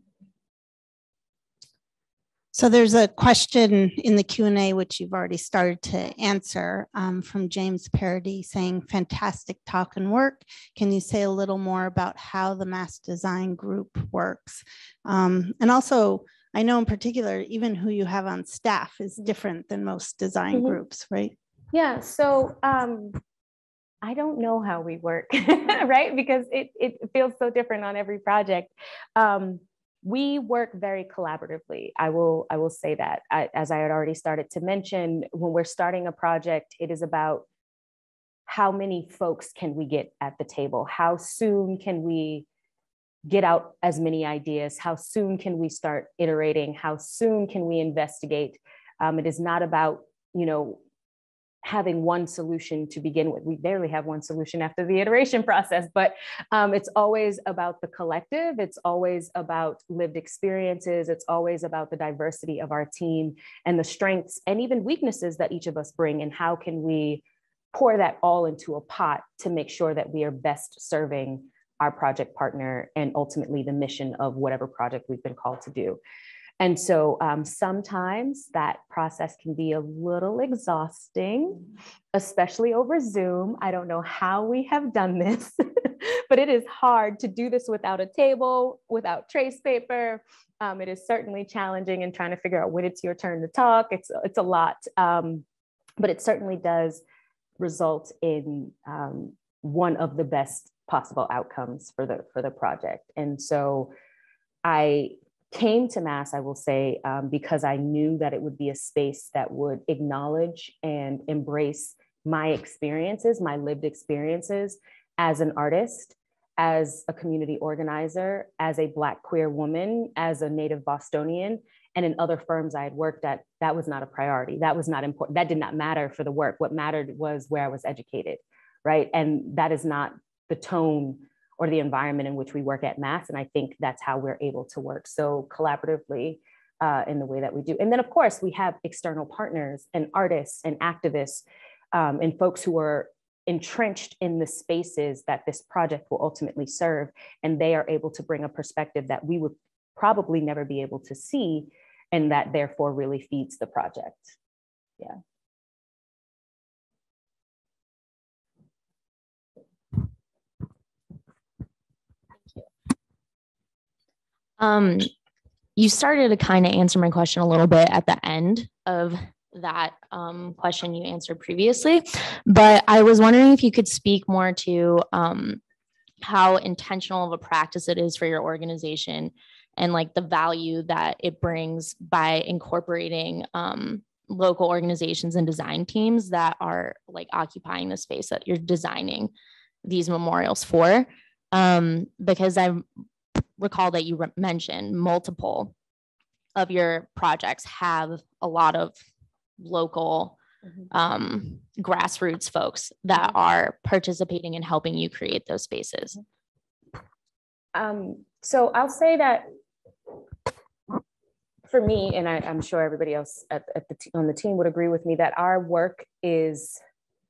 So there's a question in the Q&A, which you've already started to answer, from James Parody saying, fantastic talk and work. Can you say a little more about how the Mass Design Group works? And also, I know in particular, even who you have on staff is different than most design groups, right? Yeah, so I don't know how we work, right? Because it feels so different on every project. We work very collaboratively. I will say that. As I had already started to mention, when we're starting a project, it is about how many folks can we get at the table? How soon can we get out as many ideas? How soon can we start iterating? How soon can we investigate? It is not about, having one solution to begin with. We barely have one solution after the iteration process, but it's always about the collective. It's always about lived experiences. It's always about the diversity of our team and the strengths and even weaknesses that each of us bring, and how can we pour that all into a pot to make sure that we are best serving our project partner and ultimately the mission of whatever project we've been called to do. And so sometimes that process can be a little exhausting, especially over Zoom. I don't know how we have done this, but it is hard to do this without a table, without trace paper. It is certainly challenging in trying to figure out when it's your turn to talk. It's a lot, but it certainly does result in one of the best possible outcomes for the project. And so I came to Mass, I will say, because I knew that it would be a space that would acknowledge and embrace my experiences, my lived experiences as an artist, as a community organizer, as a Black queer woman, as a native Bostonian, and in other firms I had worked at. That was not a priority. That was not important. That did not matter for the work. What mattered was where I was educated, right? And that is not the tone or the environment in which we work at Mass. And I think that's how we're able to work so collaboratively in the way that we do. And then of course we have external partners and artists and activists and folks who are entrenched in the spaces that this project will ultimately serve. And they are able to bring a perspective that we would probably never be able to see, and that therefore really feeds the project. Yeah. You started to kind of answer my question a little bit at the end of that question you answered previously, but I was wondering if you could speak more to how intentional of a practice it is for your organization and like the value that it brings by incorporating local organizations and design teams that are like occupying the space that you're designing these memorials for. Because I recall that you mentioned multiple of your projects have a lot of local grassroots folks that are participating and helping you create those spaces. So I'll say that for me, and I'm sure everybody else on the team would agree with me, that our work is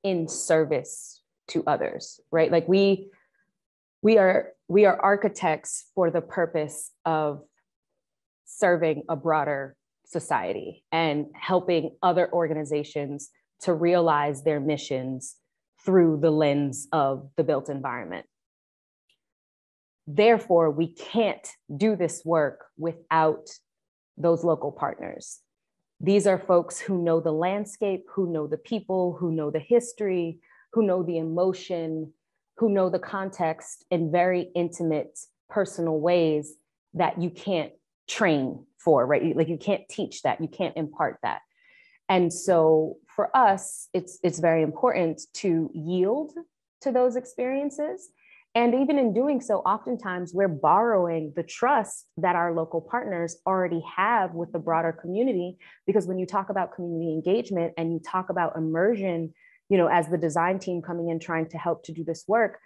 in service to others, right? Like we are architects for the purpose of serving a broader society and helping other organizations to realize their missions through the lens of the built environment. Therefore, we can't do this work without those local partners. These are folks who know the landscape, who know the people, who know the history, who know the emotion, who know the context in very intimate, personal ways that you can't train for, right? Like you can't teach that, you can't impart that. And so for us, it's very important to yield to those experiences And even in doing so, oftentimes we're borrowing the trust that our local partners already have with the broader community. Because when you talk about community engagement and you talk about immersion, you know, as the design team coming in trying to help to do this work,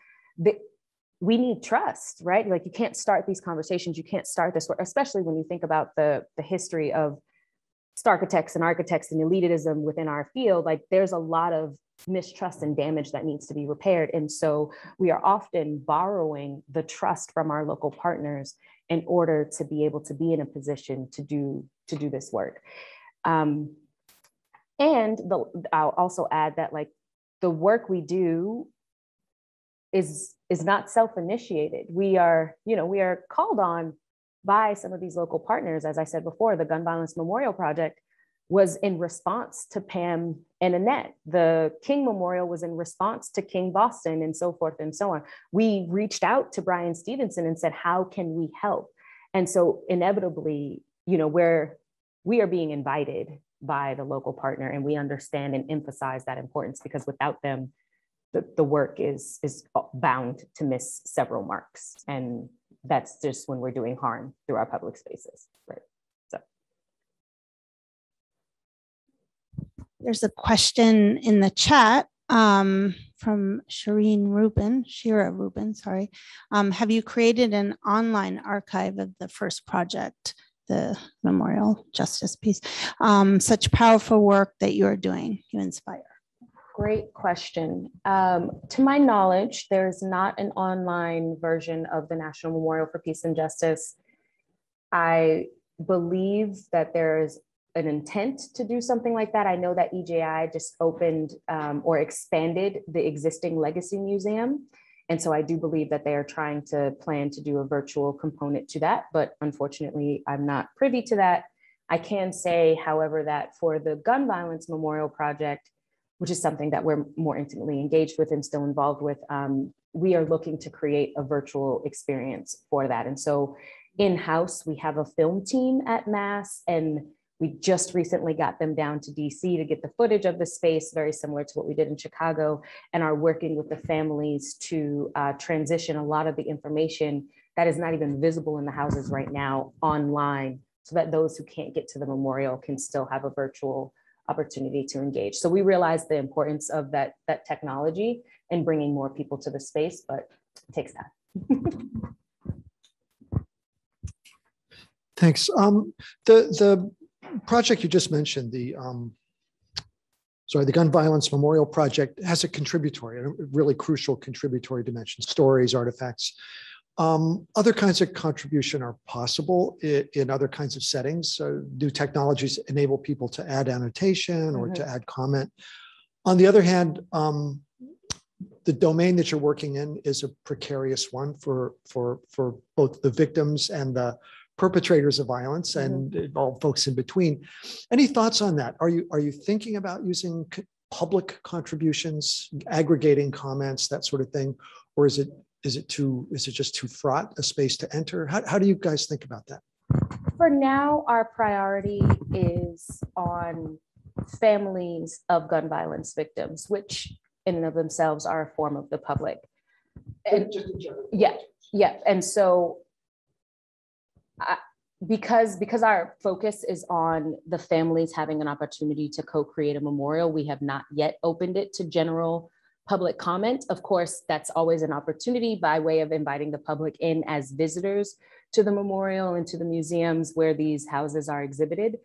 we need trust, right? Like you can't start these conversations, you can't start this work, especially when you think about the history of architects and elitism within our field. Like there's a lot of mistrust and damage that needs to be repaired. And so we are often borrowing the trust from our local partners in order to be able to be in a position to do this work. And I'll also add that like the work we do is not self-initiated. We are called on by some of these local partners. As I said before, the Gun Violence Memorial Project was in response to Pam and Annette. The King Memorial was in response to King Boston, and so forth and so on. We reached out to Bryan Stevenson and said, how can we help? And so inevitably, you know, we are being invited by the local partner, and we understand and emphasize that importance, because without them, the work is bound to miss several marks. And that's just when we're doing harm through our public spaces, right? So. There's a question in the chat from Shira Rubin, sorry. Have you created an online archive of the first project, the Memorial Justice piece? Such powerful work that you're doing, you inspire. Great question. To my knowledge, there's not an online version of the National Memorial for Peace and Justice. I believe that there's an intent to do something like that. I know that EJI just opened or expanded the existing Legacy Museum. And so I do believe that they are trying to plan to do a virtual component to that, but unfortunately, I'm not privy to that. I can say, however, that for the Gun Violence Memorial Project, which is something that we're more intimately engaged with and still involved with, we are looking to create a virtual experience for that. And so in-house, we have a film team at Mass, and we just recently got them down to DC to get the footage of the space, very similar to what we did in Chicago, and are working with the families to transition a lot of the information that is not even visible in the houses right now online, so that those who can't get to the memorial can still have a virtual opportunity to engage. So we realize the importance of that technology and bringing more people to the space, but it takes time. Thanks. The project you just mentioned, the Gun Violence Memorial Project, has a really crucial contributory dimension: stories, artifacts. Other kinds of contribution are possible in other kinds of settings. So new technologies enable people to add annotation or to add comment. On the other hand, the domain that you're working in is a precarious one for both the victims and the perpetrators of violence and all folks in between. Any thoughts on that? Are you thinking about using public contributions, aggregating comments, that sort of thing, or is it just too fraught a space to enter? How do you guys think about that? For now, our priority is on families of gun violence victims, which in and of themselves are a form of the public. And just in general. Yeah. And so because our focus is on the families having an opportunity to co-create a memorial, we have not yet opened it to general public comment. Of course, that's always an opportunity by way of inviting the public in as visitors to the memorial and to the museums where these houses are exhibited.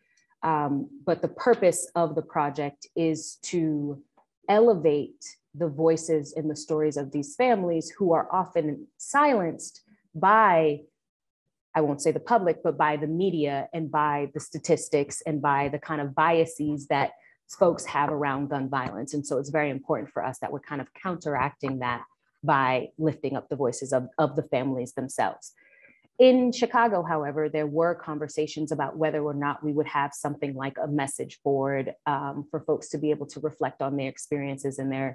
But the purpose of the project is to elevate the voices and the stories of these families who are often silenced by, I won't say the public, but by the media and by the statistics and by the kind of biases that folks have around gun violence. And so it's very important for us that we're kind of counteracting that by lifting up the voices of the families themselves. In Chicago, however, there were conversations about whether or not we would have something like a message board for folks to be able to reflect on their experiences and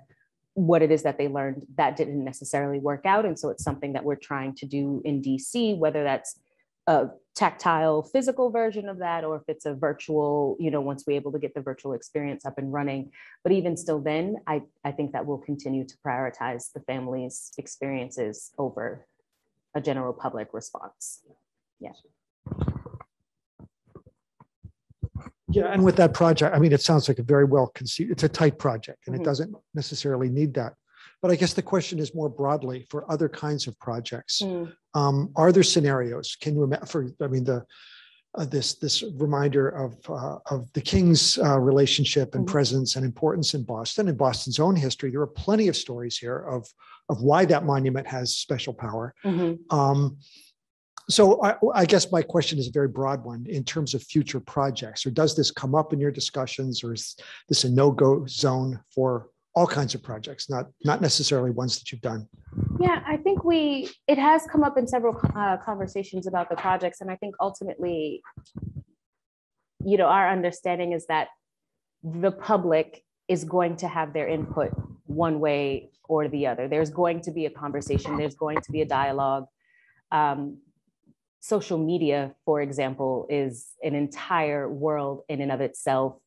what it is that they learned. That didn't necessarily work out. And so it's something that we're trying to do in DC, whether that's a tactile physical version of that, or if it's a virtual, once we're able to get the virtual experience up and running. But even still then, I think that we'll continue to prioritize the family's experiences over a general public response. Yeah. Yeah, and with that project, I mean, it sounds like a very well conceived, it's a tight project and Mhm. it doesn't necessarily need that. But I guess the question is more broadly for other kinds of projects. Are there scenarios? Can you imagine, this reminder of the King's relationship and Mhm. presence and importance in Boston and Boston's own history? There are plenty of stories here of why that monument has special power. Mhm. So I guess my question is a very broad one in terms of future projects, or does this come up in your discussions, or is this a no-go zone for all kinds of projects, not necessarily ones that you've done? Yeah, I think it has come up in several conversations about the projects. And I think ultimately, our understanding is that the public is going to have their input one way or the other. There's going to be a conversation, there's going to be a dialogue. Social media, for example, is an entire world in and of itself,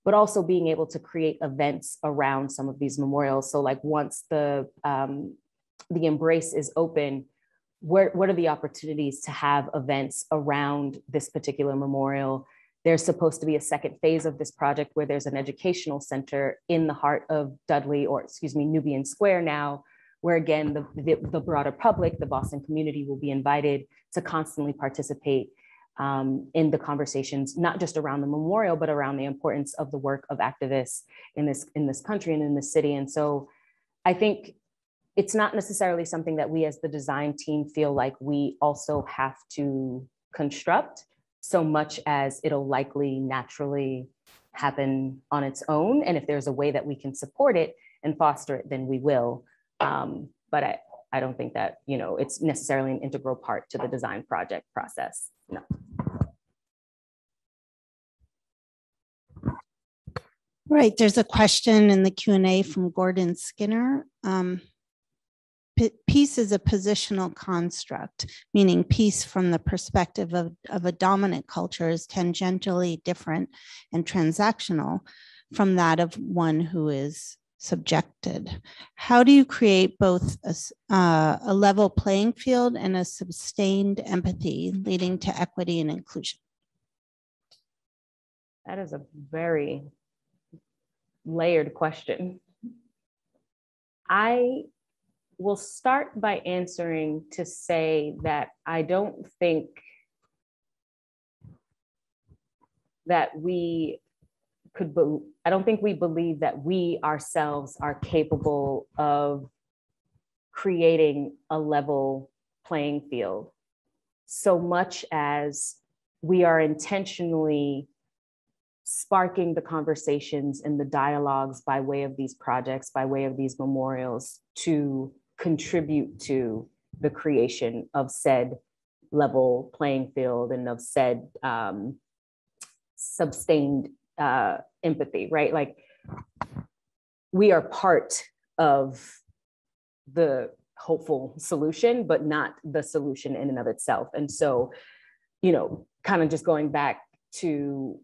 but also being able to create events around some of these memorials. So like once the embrace is open, what are the opportunities to have events around this particular memorial? There's supposed to be a second phase of this project where there's an educational center in the heart of Nubian Square now, where again, the broader public, the Boston community will be invited to constantly participate in the conversations, not just around the memorial, but around the importance of the work of activists in this country and in the city. And so I think it's not necessarily something that we as the design team feel like we also have to construct, so much as it'll likely naturally happen on its own. And if there's a way that we can support it and foster it, then we will. But I don't think that, it's necessarily an integral part to the design project process. No. Right, there's a question in the Q&A from Gordon Skinner. Peace is a positional construct, meaning peace from the perspective of a dominant culture is tangentially different and transactional from that of one who is subjected. How do you create both a level playing field and a sustained empathy leading to equity and inclusion? That is a very layered question. I will start by answering to say that I don't think that we believe that we ourselves are capable of creating a level playing field, so much as we are intentionally sparking the conversations and the dialogues by way of these projects, by way of these memorials, to contribute to the creation of said level playing field and of said sustained empathy, right? Like we are part of the hopeful solution, but not the solution in and of itself. And so, kind of just going back to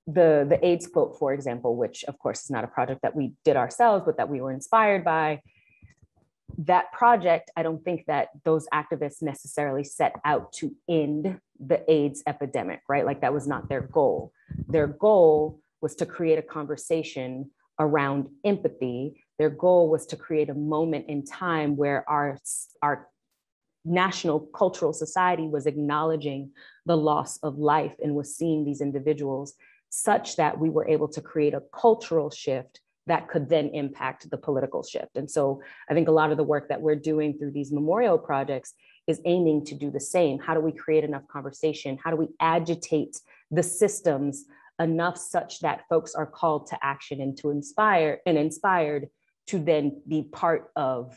the AIDS quote, for example, which of course is not a project that we did ourselves, but that we were inspired by. That project, I don't think that those activists necessarily set out to end the AIDS epidemic, right? Like that was not their goal. Their goal was to create a conversation around empathy. Their goal was to create a moment in time where our national cultural society was acknowledging the loss of life and was seeing these individuals such that we were able to create a cultural shift that could then impact the political shift. And so I think a lot of the work that we're doing through these memorial projects is aiming to do the same. How do we create enough conversation? How do we agitate the systems enough such that folks are called to action and inspired to then be part of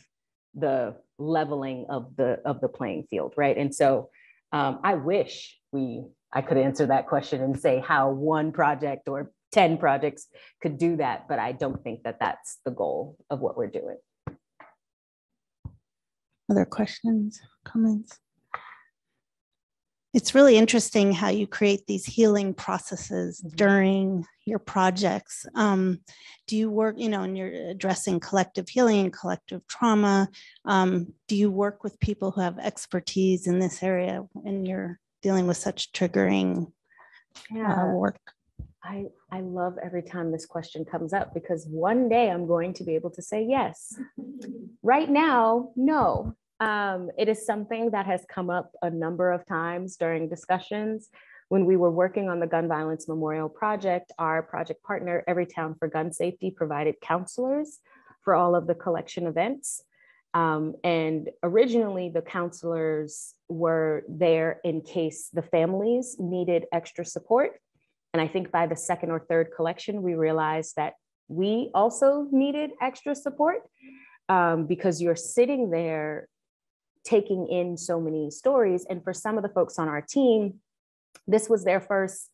the leveling of the playing field, right? And so I wish I could answer that question and say how one project or 10 projects could do that, but I don't think that that's the goal of what we're doing. Other questions, comments? It's really interesting how you create these healing processes during your projects. Do you work, and you're addressing collective healing and collective trauma. Do you work with people who have expertise in this area when you're dealing with such triggering work? I love every time this question comes up, because one day I'm going to be able to say yes. Right now, no. It is something that has come up a number of times during discussions. When we were working on the Gun Violence Memorial Project, our project partner, Everytown for Gun Safety, provided counselors for all of the collection events. And originally the counselors were there in case the families needed extra support. And I think by the second or third collection, we realized that we also needed extra support, because you're sitting there taking in so many stories. And for some of the folks on our team, this was their first,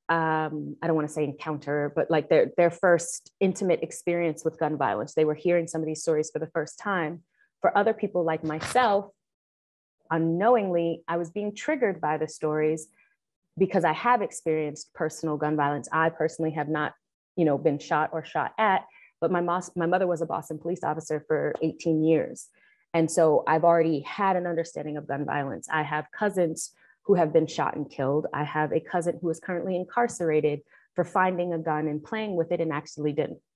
I don't want to say encounter, but like their first intimate experience with gun violence. They were hearing some of these stories for the first time. For other people like myself, unknowingly, I was being triggered by the stories because I have experienced personal gun violence. I personally have not, been shot or shot at, but my mother was a Boston police officer for 18 years. And so I've already had an understanding of gun violence. I have cousins who have been shot and killed. I have a cousin who is currently incarcerated for finding a gun and playing with it and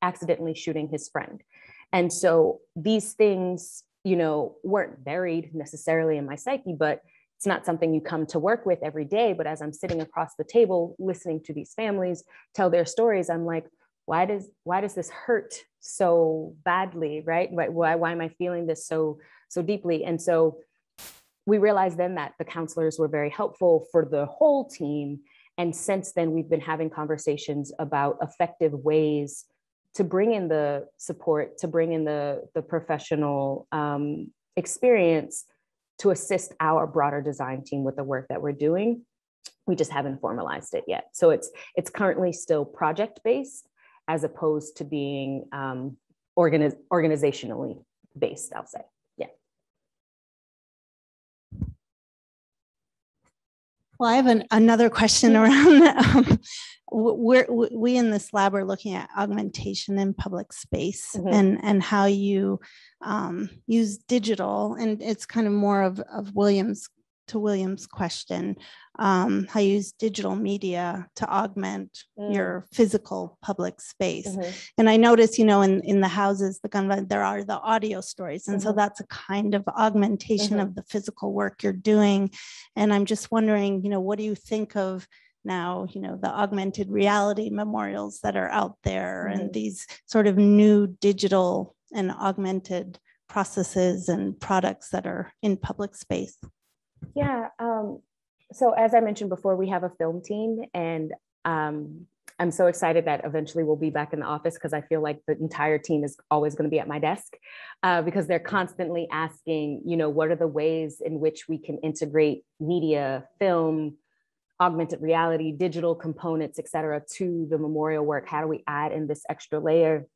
accidentally shooting his friend. And so these things, weren't buried necessarily in my psyche, but it's not something you come to work with every day. But as I'm sitting across the table, listening to these families tell their stories, I'm like, why does this hurt so badly, right? Why am I feeling this so deeply? And so we realized then that the counselors were very helpful for the whole team. And since then, we've been having conversations about effective ways to bring in the support, to bring in the professional experience to assist our broader design team with the work that we're doing. We just haven't formalized it yet. So it's currently still project-based, as opposed to being organizationally based, I'll say. Yeah. Well, I have another question around, we in this lab are looking at augmentation in public space, and how you use digital, and it's kind of more of William's question, how you use digital media to augment your physical public space. And I notice, in the houses, there are the audio stories. And so that's a kind of augmentation of the physical work you're doing. And I'm just wondering, what do you think of now, the augmented reality memorials that are out there, and these sort of new digital and augmented processes and products that are in public space? Yeah. So as I mentioned before, we have a film team, and I'm so excited that eventually we'll be back in the office, because I feel like the entire team is always going to be at my desk, because they're constantly asking, what are the ways in which we can integrate media, film, augmented reality, digital components, et cetera, to the memorial work? How do we add in this extra layer?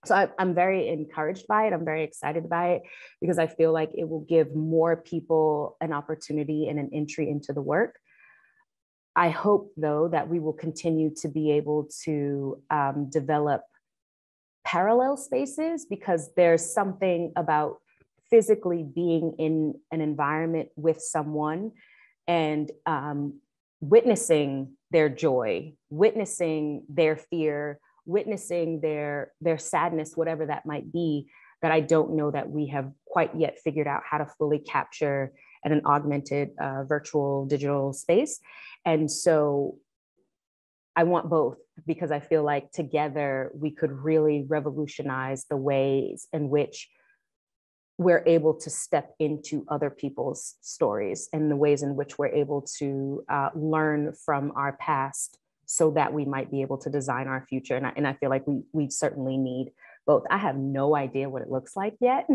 So I'm very encouraged by it. I'm very excited by it, because I feel like it will give more people an opportunity and an entry into the work. I hope, though, that we will continue to be able to develop parallel spaces, because there's something about physically being in an environment with someone and witnessing their joy, witnessing their fear, witnessing their sadness, whatever that might be, that I don't know that we have quite yet figured out how to fully capture in an augmented virtual digital space. And so I want both, because I feel like together we could really revolutionize the ways in which we're able to step into other people's stories, and the ways in which we're able to learn from our past, so that we might be able to design our future. And I feel like we certainly need both. I have no idea what it looks like yet,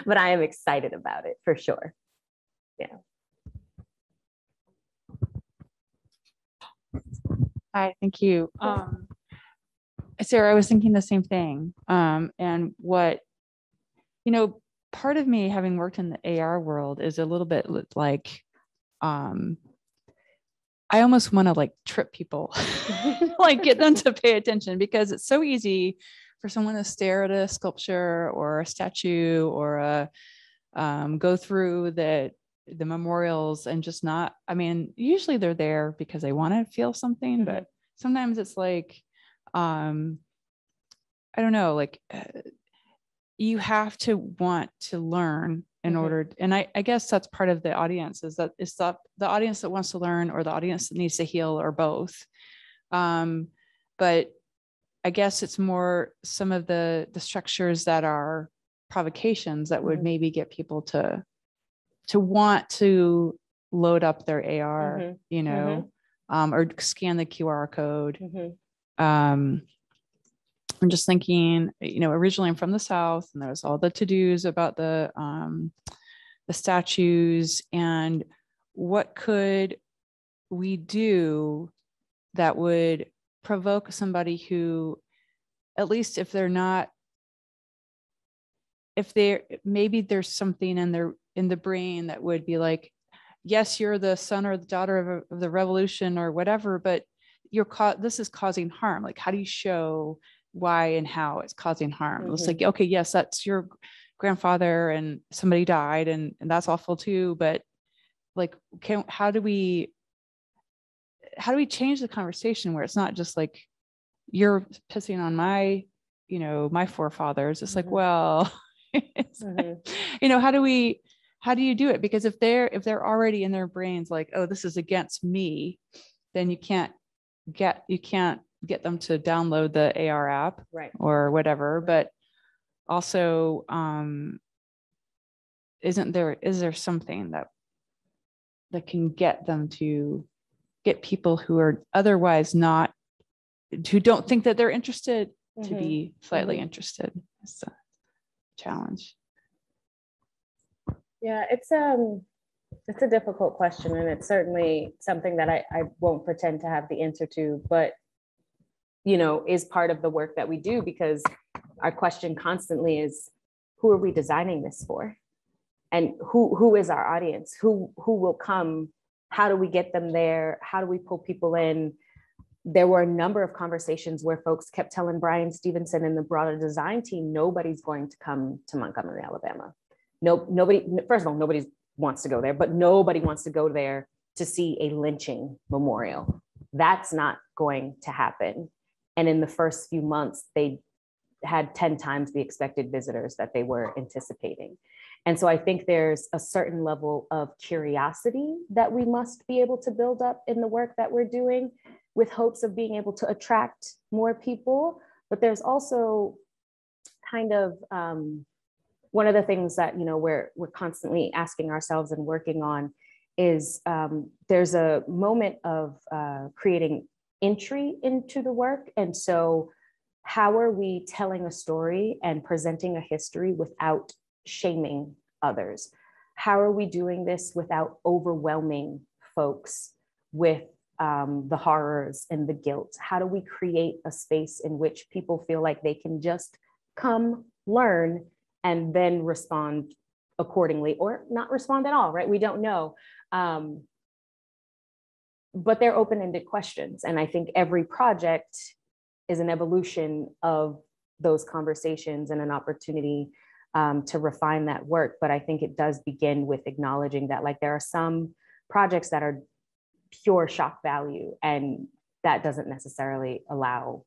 but I am excited about it for sure. Yeah. Hi, thank you. Sarah, I was thinking the same thing. And what, part of me, having worked in the AR world, is a little bit like I almost want to like trip people, like get them to pay attention, because it's so easy for someone to stare at a sculpture or a statue or go through the memorials and just not, I mean, usually they're there because they want to feel something, but sometimes it's like, I don't know, like you have to want to learn in order. And I guess that's part of the audience, is that it's the audience that wants to learn or the audience that needs to heal, or both. But I guess it's more some of the structures that are provocations that would maybe get people to want to load up their AR, you know, or scan the QR code. I'm just thinking, you know, originally I'm from the South, and there was all the to-dos about the statues, and what could we do that would provoke somebody who, at least if they're not, maybe there's something in the brain that would be like, yes, you're the son or the daughter of the revolution or whatever, but this is causing harm. Like, how do you show why and how it's causing harm? It's like, okay, yes, that's your grandfather and somebody died, and that's awful too, but like, how do we change the conversation where it's not just like, you're pissing on my, you know, my forefathers. It's like, well, you know, how do you do it? Because if they're already in their brains like, oh, this is against me, then you can't get them to download the AR app, right, or whatever. But also, is there something that can get them to get people who are otherwise who don't think that they're interested to be slightly interested? It's a challenge. Yeah, it's a difficult question, and it's certainly something that I won't pretend to have the answer to, but you know, is part of the work that we do, because our question constantly is, who are we designing this for? And who is our audience? Who will come? How do we get them there? How do we pull people in? There were a number of conversations where folks kept telling Brian Stevenson and the broader design team, nobody's going to come to Montgomery, Alabama. Nobody, first of all, nobody wants to go there, but nobody wants to go there to see a lynching memorial. That's not going to happen. And in the first few months, they had 10 times the expected visitors that they were anticipating. And so I think there's a certain level of curiosity that we must be able to build up in the work that we're doing, with hopes of being able to attract more people. But there's also kind of one of the things that, you know, we're constantly asking ourselves and working on is there's a moment of creating entry into the work. And so how are we telling a story and presenting a history without shaming others? How are we doing this without overwhelming folks with the horrors and the guilt? How do we create a space in which people feel like they can just come, learn, and then respond accordingly, or not respond at all, right? We don't know. But they're open-ended questions. And I think every project is an evolution of those conversations and an opportunity to refine that work. But I think it does begin with acknowledging that, like, there are some projects that are pure shock value, and that doesn't necessarily allow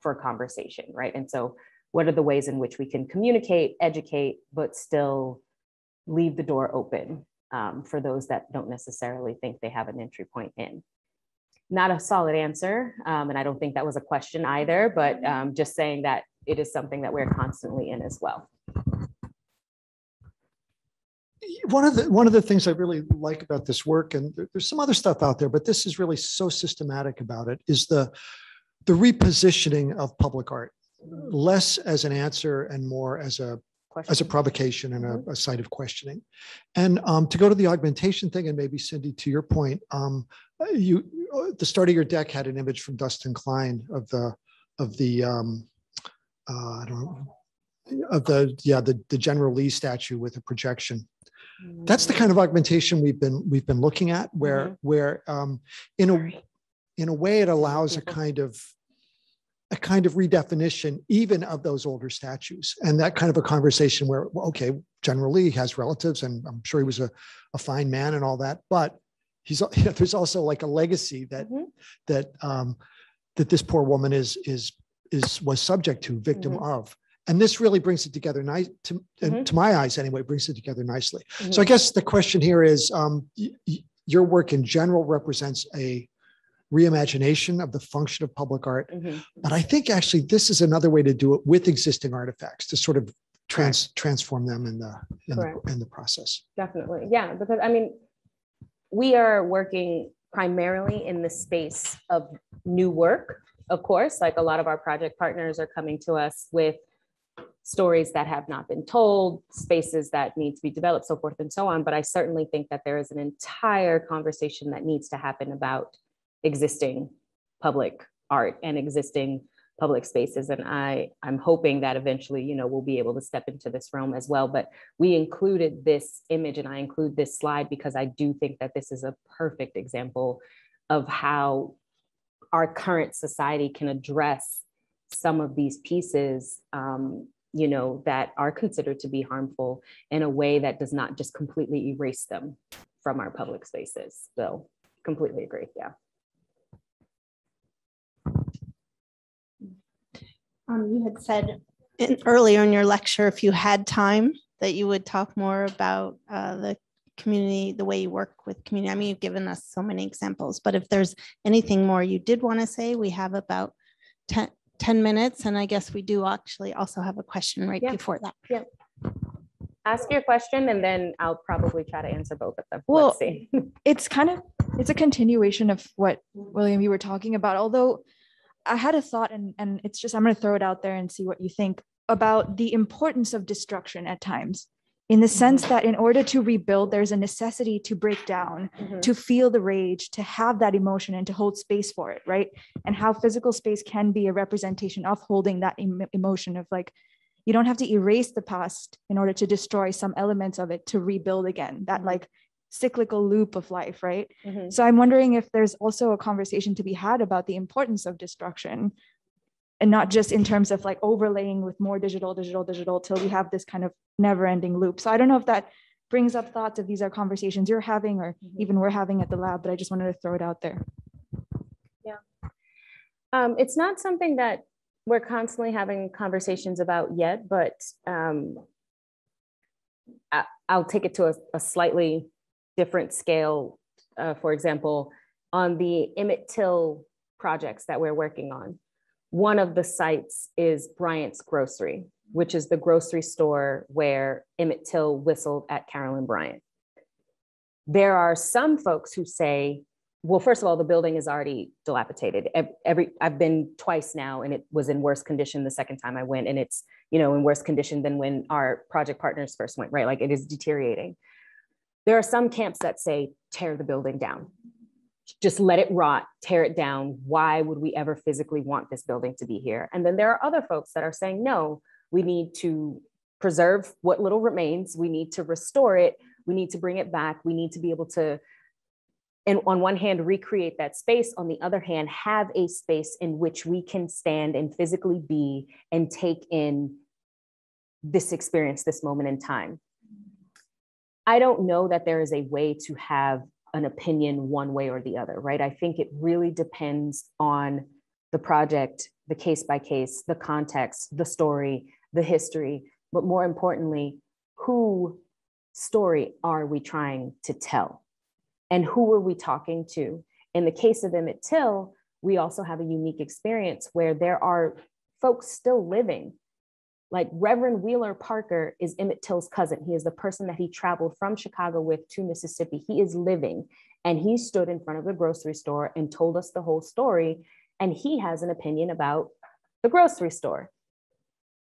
for conversation, right? And so what are the ways in which we can communicate, educate, but still leave the door open for those that don't necessarily think they have an entry point in? Not a solid answer, and I don't think that was a question either, but just saying that it is something that we're constantly in as well. One of the things I really like about this work, and there's some other stuff out there, but this is really so systematic about it, is the repositioning of public art, less as an answer and more as a provocation and a site of questioning. And to go to the augmentation thing, and maybe Cindy, to your point, the start of your deck had an image from Dustin Klein of the General Lee statue with a projection. That's the kind of augmentation we've been looking at, where in a way it allows a kind of redefinition even of those older statues, and that kind of a conversation where, well, okay, General Lee has relatives, and I'm sure he was a fine man and all that, but there's also like a legacy that that this poor woman was subject to, victim of. And this really brings it together to my eyes anyway, brings it together nicely. So I guess the question here is, your work in general represents a reimagination of the function of public art. But I think actually this is another way to do it with existing artifacts, to sort of transform them in the process. Definitely. Yeah, because I mean, we are working primarily in the space of new work, of course, like a lot of our project partners are coming to us with stories that have not been told, spaces that need to be developed, so forth and so on. But I certainly think that there is an entire conversation that needs to happen about existing public art and existing public spaces. And I'm hoping that eventually, you know, we'll be able to step into this realm as well. But we included this image, and I include this slide because I do think that this is a perfect example of how our current society can address some of these pieces, you know, that are considered to be harmful in a way that does not just completely erase them from our public spaces. So completely agree. Yeah. You had said earlier in your lecture, if you had time, that you would talk more about the community, the way you work with community. I mean, you've given us so many examples, but if there's anything more you did want to say, we have about 10 minutes. And I guess we do actually also have a question right before that. Yeah. Ask your question and then I'll probably try to answer both of them. Well, Let's see. it's a continuation of what, William, you were talking about, although I had a thought, and it's just, I'm going to throw it out there and see what you think about the importance of destruction at times, in the sense that in order to rebuild, there's a necessity to break down, to feel the rage, to have that emotion and to hold space for it, right? And how physical space can be a representation of holding that emotion of, like, you don't have to erase the past in order to destroy some elements of it to rebuild again, that like cyclical loop of life, right? So I'm wondering if there's also a conversation to be had about the importance of destruction, and not just in terms of like overlaying with more digital till we have this kind of never-ending loop. So I don't know if that brings up thoughts, if these are conversations you're having or even we're having at the lab, but I just wanted to throw it out there. Yeah. It's not something that we're constantly having conversations about yet, but I'll take it to a slightly different scale. For example, on the Emmett Till projects that we're working on, one of the sites is Bryant's Grocery, which is the grocery store where Emmett Till whistled at Carolyn Bryant. There are some folks who say, well, first of all, the building is already dilapidated. I've been twice now, and it was in worse condition the second time I went, and it's, you know, in worse condition than when our project partners first went, right? Like, it is deteriorating. There are some camps that say, tear the building down. Just let it rot, tear it down. Why would we ever physically want this building to be here? And then there are other folks that are saying, no, we need to preserve what little remains. We need to restore it. We need to bring it back. We need to be able to, and on one hand, recreate that space. On the other hand, have a space in which we can stand and physically be and take in this experience, this moment in time. I don't know that there is a way to have an opinion one way or the other, right? I think it really depends on the project, the case by case, the context, the story, the history, but more importantly, whose story are we trying to tell? And who are we talking to? In the case of Emmett Till, we also have a unique experience where there are folks still living. Like Reverend Wheeler Parker is Emmett Till's cousin. He is the person that he traveled from Chicago with to Mississippi. He is living, and he stood in front of the grocery store and told us the whole story. And he has an opinion about the grocery store.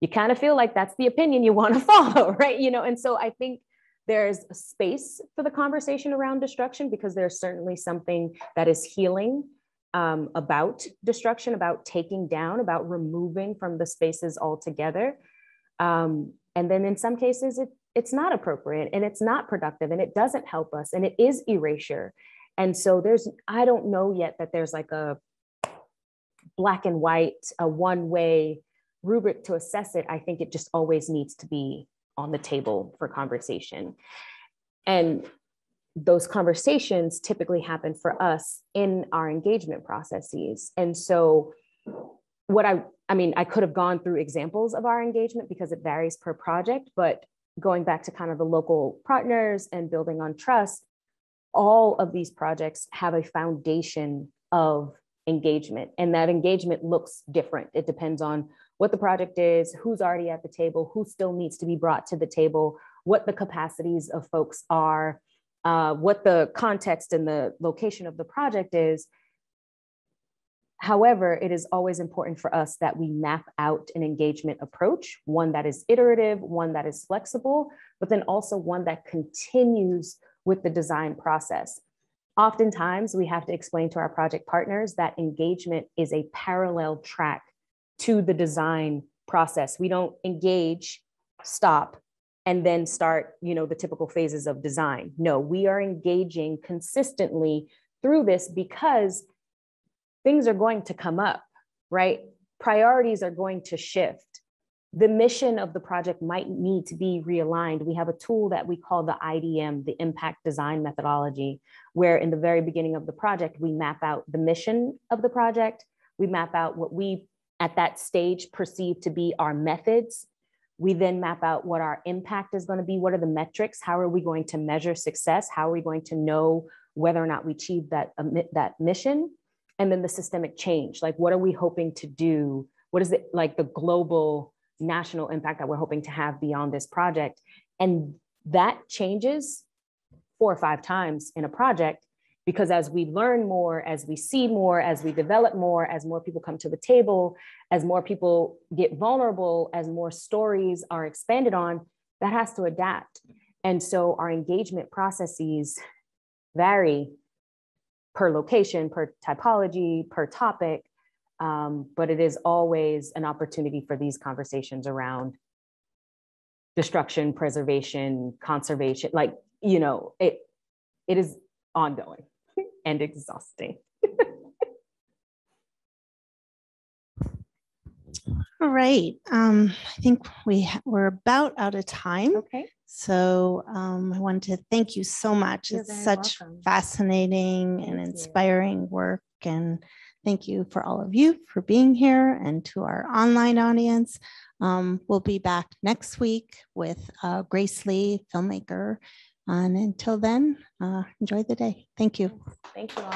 You kind of feel like that's the opinion you want to follow, right? You know, and so I think there's a space for the conversation around destruction, because there's certainly something that is healing about destruction, about taking down, about removing from the spaces altogether. And then in some cases, it's not appropriate and it's not productive and it doesn't help us and it is erasure. And so I don't know yet that there's like a black and white, a one-way rubric to assess it. I think it just always needs to be on the table for conversation. And those conversations typically happen for us in our engagement processes. And so I mean, I could have gone through examples of our engagement because it varies per project, but going back to kind of the local partners and building on trust, all of these projects have a foundation of engagement, and that engagement looks different. It depends on what the project is, who's already at the table, who still needs to be brought to the table, what the capacities of folks are, what the context and the location of the project is. However, it is always important for us that we map out an engagement approach, one that is iterative, one that is flexible, but then also one that continues with the design process. Oftentimes, we have to explain to our project partners that engagement is a parallel track to the design process. We don't engage, stop, and then start, the typical phases of design. No, we are engaging consistently through this because things are going to come up, right? Priorities are going to shift. The mission of the project might need to be realigned. We have a tool that we call the IDM, the Impact Design Methodology, where in the very beginning of the project, we map out the mission of the project. We map out what we, at that stage, perceive to be our methods. We then map out what our impact is going to be. What are the metrics? How are we going to measure success? How are we going to know whether or not we achieve that mission? And then the systemic change, like what are we hoping to do? What is it like the global national impact that we're hoping to have beyond this project? And that changes 4 or 5 times in a project, because as we learn more, as we see more, as we develop more, as more people come to the table, as more people get vulnerable, as more stories are expanded on, that has to adapt. And so our engagement processes vary per location, per typology, per topic, but it is always an opportunity for these conversations around destruction, preservation, conservation. Like, it is ongoing and exhausting. All right. I think we're about out of time. Okay. So I want to thank you so much. You're it's very such welcome. fascinating and Thank you. inspiring work. And thank you for all of you for being here, and to our online audience. We'll be back next week with Grace Lee, filmmaker. And until then, enjoy the day. Thank you. Thank you all.